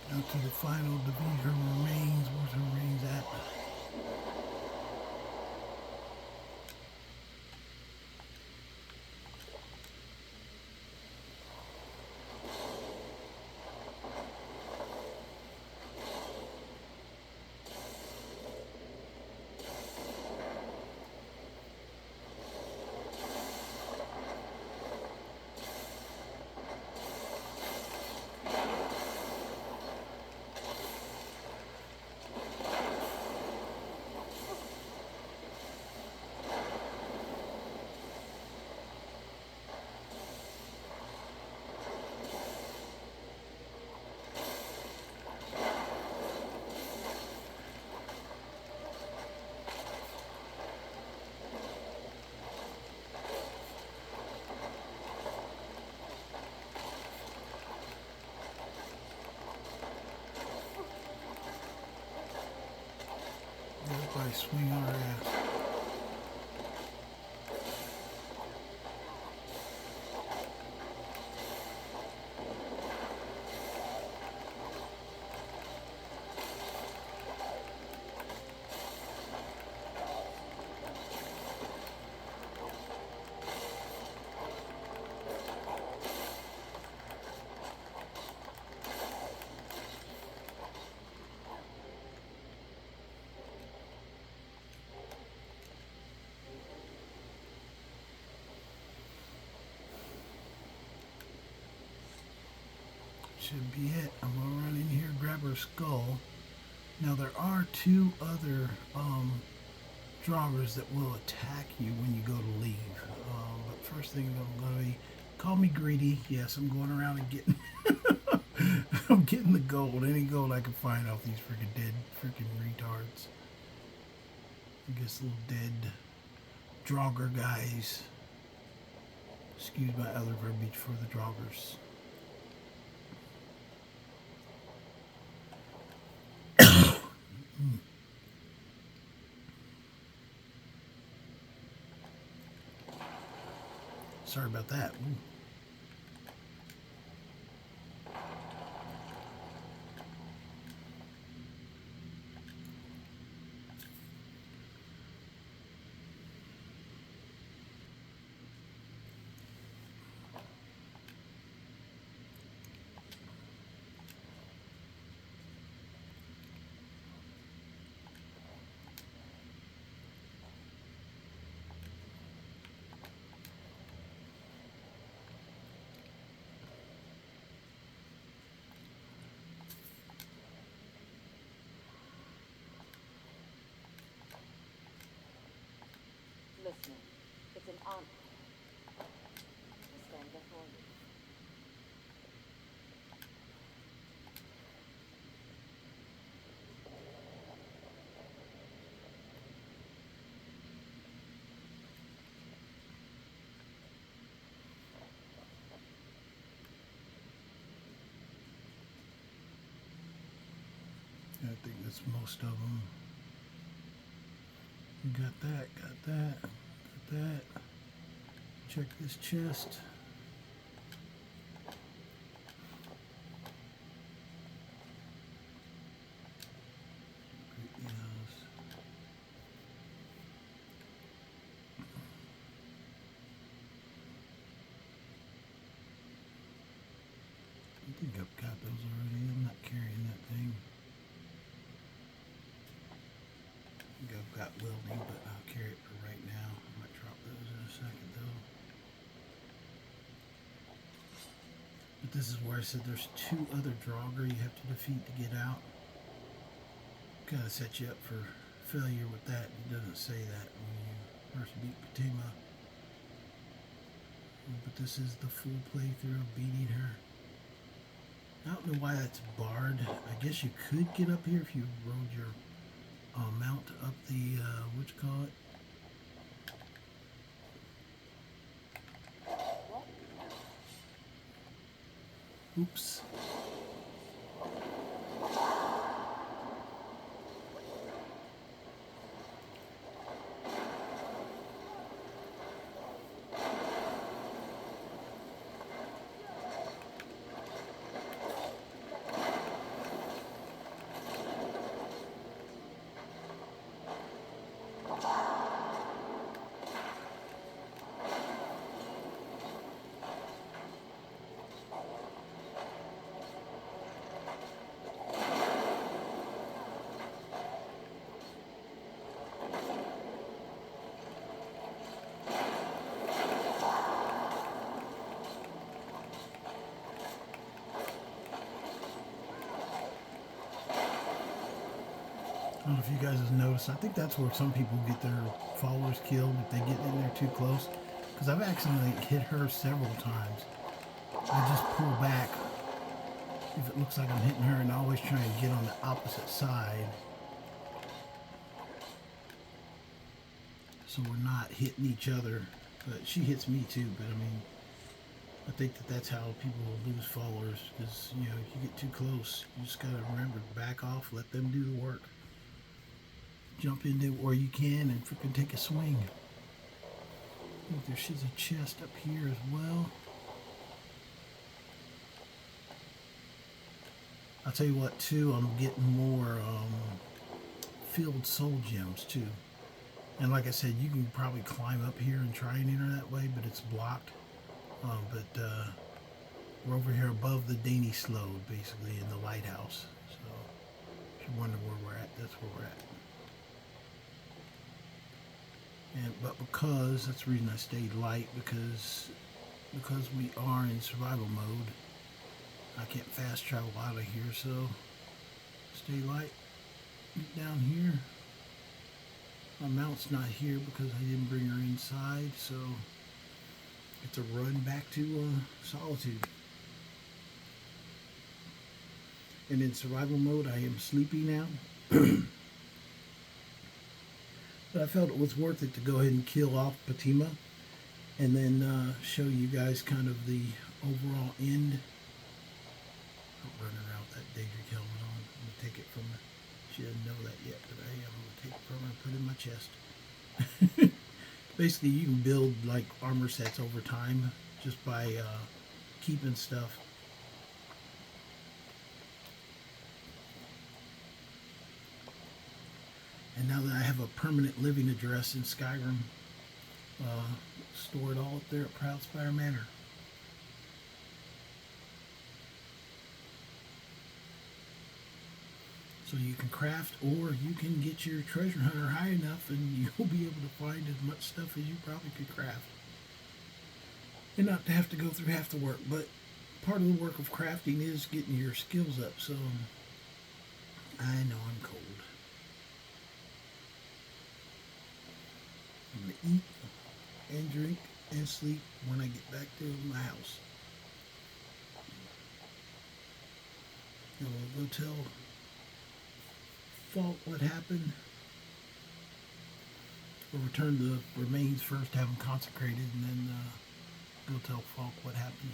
Now to the final division remains. Where's her remains at? swing on our ass. Should be it. I'm gonna run in here, grab her skull. Now there are two other draugrs that will attack you when you go to leave. But first thing I'm gonna be, call me greedy. Yes, I'm going around and getting I'm getting the gold. Any gold I can find off these freaking dead freaking retards. I guess little dead draugr guys. Excuse my other verbiage for the draugrs. Sorry about that. Ooh.
Listening. It's an honor to stand before you.
I think that's most of them. Got that, got that, got that. Check this chest. Yes. I think I've got those already. I'm not carrying that thing. I think I've got welding, but I'll carry it for right now. I might drop those in a second though. But this is where I said there's two other draugr you have to defeat to get out. Kind of set you up for failure with that. It doesn't say that when you first beat Potema. But this is the full playthrough of beating her. I don't know why that's barred. I guess you could get up here if you rode your mount up the, what you call it? Oops. I don't know if you guys have noticed. I think that's where some people get their followers killed if they get in there too close. Because I've accidentally hit her several times. I just pull back if it looks like I'm hitting her, and I always try and get on the opposite side so we're not hitting each other. But she hits me too. But I mean, I think that's how people lose followers. Because you know, if you get too close, you just gotta remember to back off, let them do the work. jump into where you can and freaking take a swing. Look, there's a chest up here as well. I'll tell you what, too, I'm getting more field soul gems, too. And like I said, you can probably climb up here and try and enter that way, but it's blocked. But we're over here above the Danny Slode, basically, in the lighthouse. So if you wonder where we're at, that's where we're at. But because, that's the reason I stayed light, because we are in survival mode, I can't fast travel out of here, so stay light. Get down here. My mount's not here because I didn't bring her inside, so it's a run back to Solitude. And in survival mode, I am sleepy now. But I felt it was worth it to go ahead and kill off Potema and then show you guys kind of the overall end. Don't run around with that Daedric helmet on. I'm going to take it from her. She doesn't know that yet, but I am going to take it from her and put it in my chest. Basically, you can build like armor sets over time just by keeping stuff. And now that I have a permanent living address in Skyrim, store it all up there at Proudspire Manor. So you can craft, or you can get your treasure hunter high enough and you'll be able to find as much stuff as you probably could craft. And not to have to go through half the work, but part of the work of crafting is getting your skills up, so I know I'm cold. I'm going to eat and drink and sleep when I get back to my house. And we'll go tell Falk what happened. We'll return the remains first, have them consecrated, and then go tell Falk what happened.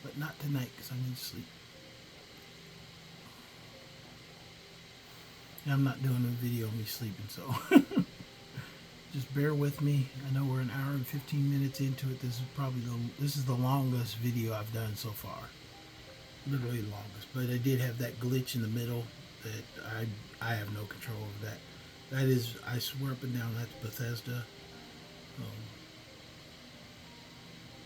But not tonight, because I need to sleep. And I'm not doing a video of me sleeping, so just bear with me. I know we're an hour and 15 minutes into it. This is probably the longest video I've done so far. Literally the longest. But I did have that glitch in the middle that I have no control over that. That is, I swear up and down, that's Bethesda.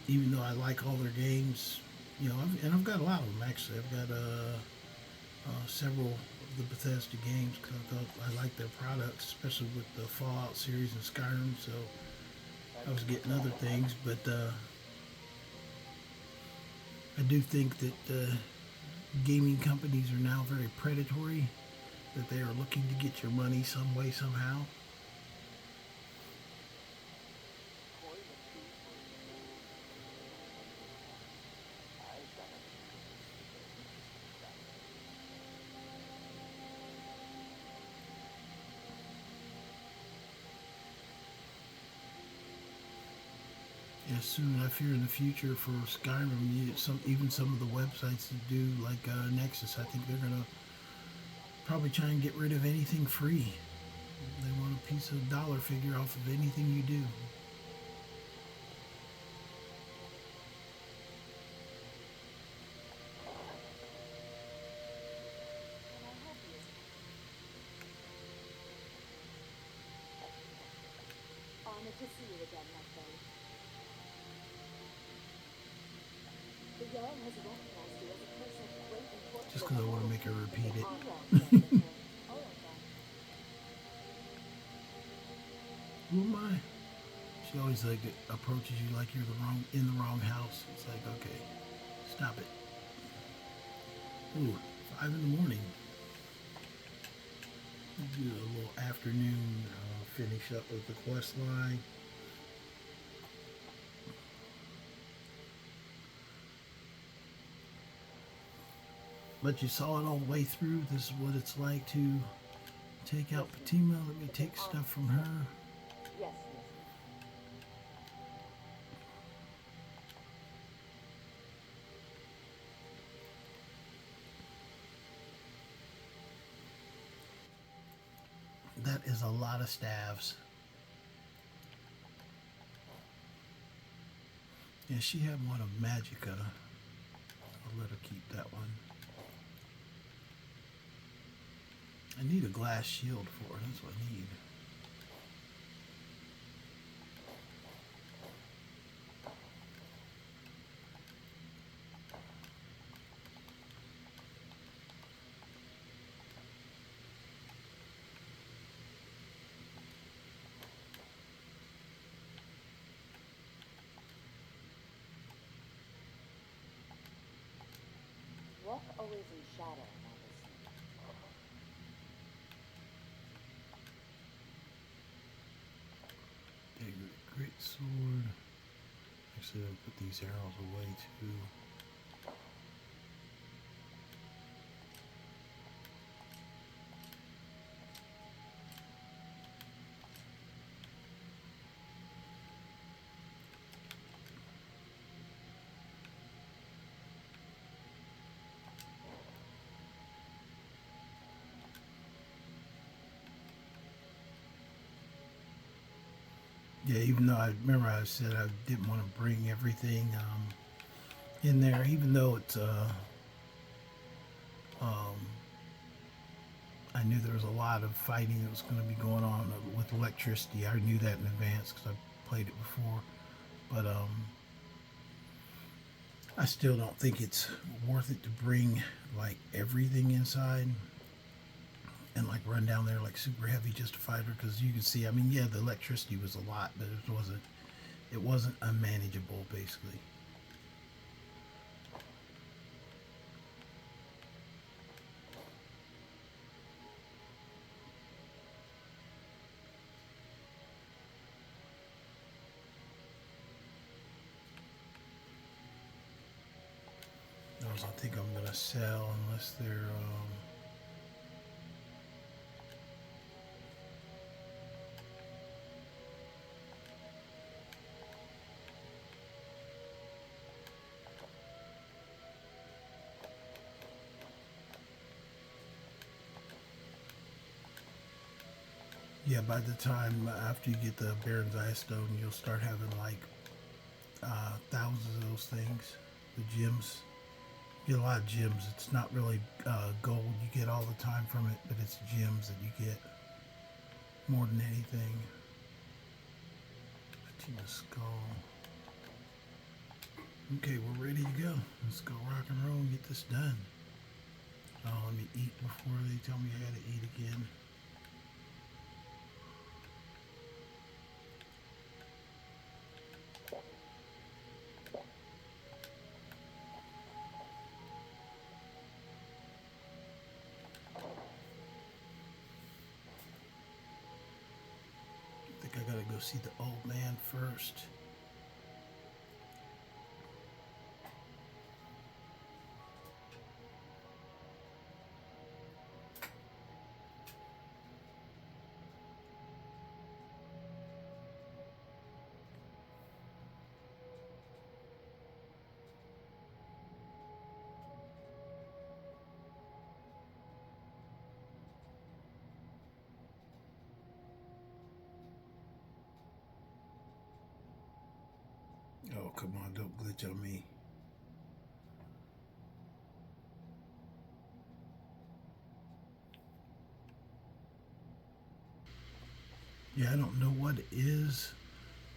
Even though I like all their games, you know, I've got a lot of them actually. I've got several of the Bethesda games because I like their products, especially with the Fallout series and Skyrim. So I was getting other things, but I do think that gaming companies are now very predatory, that they are looking to get your money some way, somehow. Yeah, soon I fear in the future for Skyrim, even some of the websites that do like Nexus, I think they're gonna probably try and get rid of anything free. They want a piece of dollar figure off of anything you do.
Honored to see you again, my friend. The Jarl has recognized you as a person of great importance.
Just because I want to make her repeat it. Who am I? She always like approaches you like you're in the wrong house. It's like, okay, stop it. Ooh, 5 in the morning. Do a little afternoon finish up of the quest line. But you saw it all the way through. This is what it's like to take out Potema. Let me take stuff from her.
Yes,
is a lot of staves. Yeah, she had one of Magica. I'll let her keep that one. I need a glass shield for it. That's what I need.
Walk always in shadow, Arisen.
Dagger, great sword. Actually, I'll put these arrows away too. Yeah, even though I remember I said I didn't want to bring everything in there, even though it's um, I knew there was a lot of fighting that was going to be going on with electricity. I knew that in advance because I played it before, but I still don't think it's worth it to bring like everything inside and like run down there like super heavy just to fight her, because you can see, I mean, yeah, the electricity was a lot, but it wasn't unmanageable basically. Those I think I'm gonna sell unless they're yeah, by the time after you get the Baron's Eye Stone, you'll start having like thousands of those things, the gems. You get a lot of gems. It's not really gold you get all the time from it, but it's gems that you get more than anything. Potema skull. Okay, we're ready to go. Let's go rock and roll and get this done. Oh, let me eat before they tell me I gotta eat again. I think I gotta go see the old man first. Oh, come on, don't glitch on me. Yeah, I don't know what it is.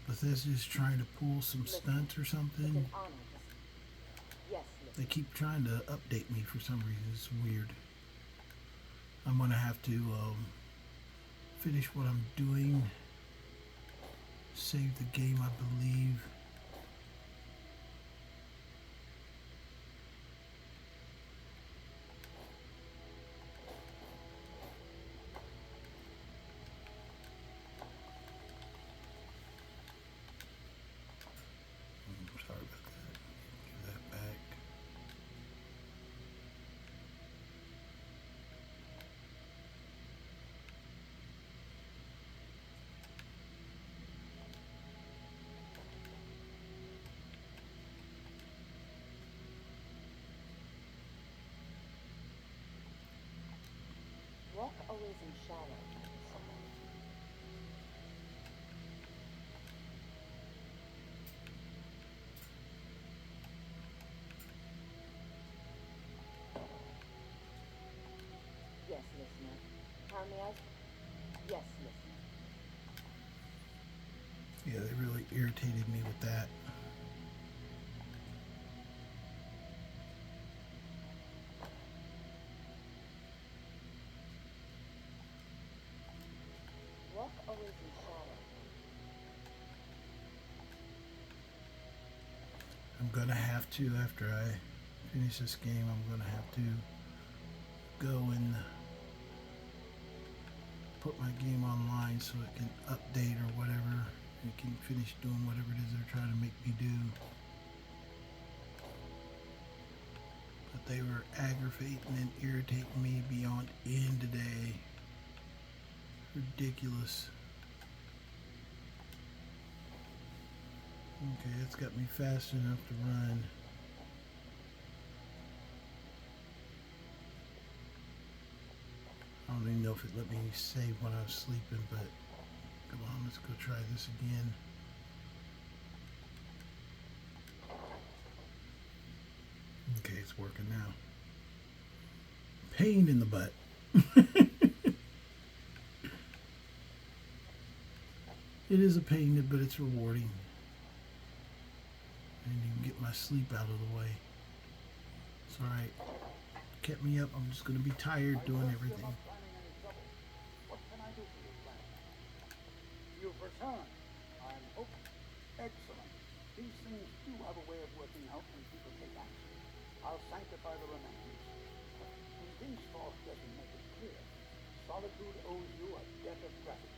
Bethesda's trying to pull some stunts or
It's
something.
an honor. Yes,
They
listen.
keep trying to update me for some reason. It's weird. I'm gonna have to finish what I'm doing. Save the game, I believe. Sorry about that. Give that back.
Walk always in shadow, Arisen.
harm me as? Yes, yes.
Yeah, they really irritated me with that.
Walk always in shadow.
I'm gonna have to, after I finish this game, I'm gonna have to go and put my game online so it can update or whatever. It can finish doing whatever it is they're trying to make me do. But they were aggravating and irritating me beyond end today. Ridiculous. Okay, it's got me fast enough to run. I don't even know if it let me save when I was sleeping, but come on, let's go try this again. Okay, it's working now. Pain in the butt. It is a pain, but it's rewarding. I didn't even get my sleep out of the way. It's alright. Kept me up. I'm just going to be tired doing everything.
What can I do for you, friend? You've returned. I'm open. Excellent. These things do have a way of working out when people take action. I'll sanctify the remains. In these thought doesn't make it clear. Solitude owes you a debt of gratitude.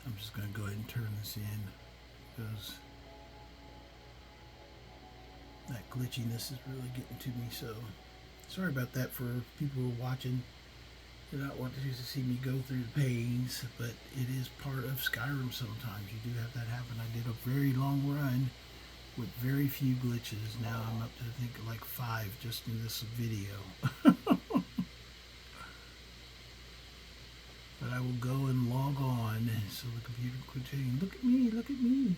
I'm just going to go ahead and turn this in because that glitchiness is really getting to me. So sorry about that for people who are watching. They're not wanting to see me go through the pains, but it is part of Skyrim sometimes. You do have that happen. I did a very long run with very few glitches. Now I'm up to, I think, like 5 just in this video. But I will go and log on so the computer can continue. Look at me, look at me.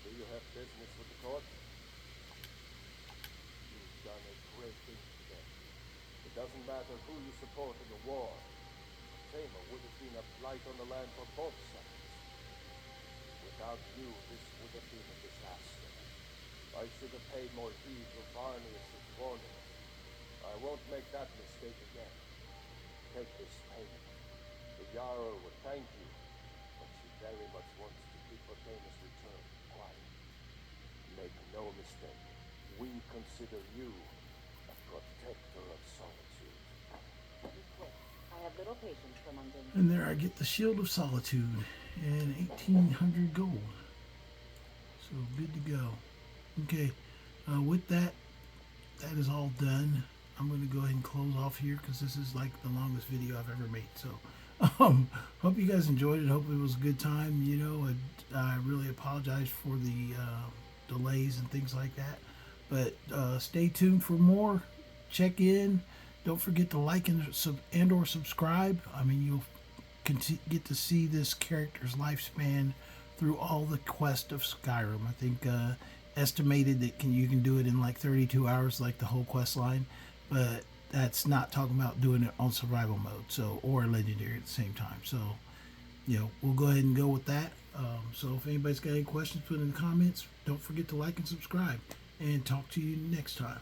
Do you have business with the court? You've done a great thing today. It doesn't matter who you support in the war. Potema would have been a blight on the land for both sides. Without you, this would have been a disaster. I should have paid more heed to Varnius' warning. I won't make that mistake again. Take this payment. The Jarl would thank you, but she very much wants to keep Potema's return quiet. Make no mistake, we consider you a protector of solitude.
Be quick. I have little patience for mundane.
And there I get the Shield of Solitude and 1,800 gold. So good to go. Okay, with that, that is all done. I'm going to go ahead and close off here because this is like the longest video I've ever made. So hope you guys enjoyed it. Hope it was a good time. You know, I really apologize for the delays and things like that. But stay tuned for more. Check in. Don't forget to like and or subscribe. I mean, you'll get to see this character's lifespan through all the quests of Skyrim. I think estimated that you can do it in like 32 hours, like the whole quest line. But that's not talking about doing it on survival mode, so, or legendary at the same time. So, you know, we'll go ahead and go with that. So if anybody's got any questions, put in the comments. Don't forget to like and subscribe, and talk to you next time.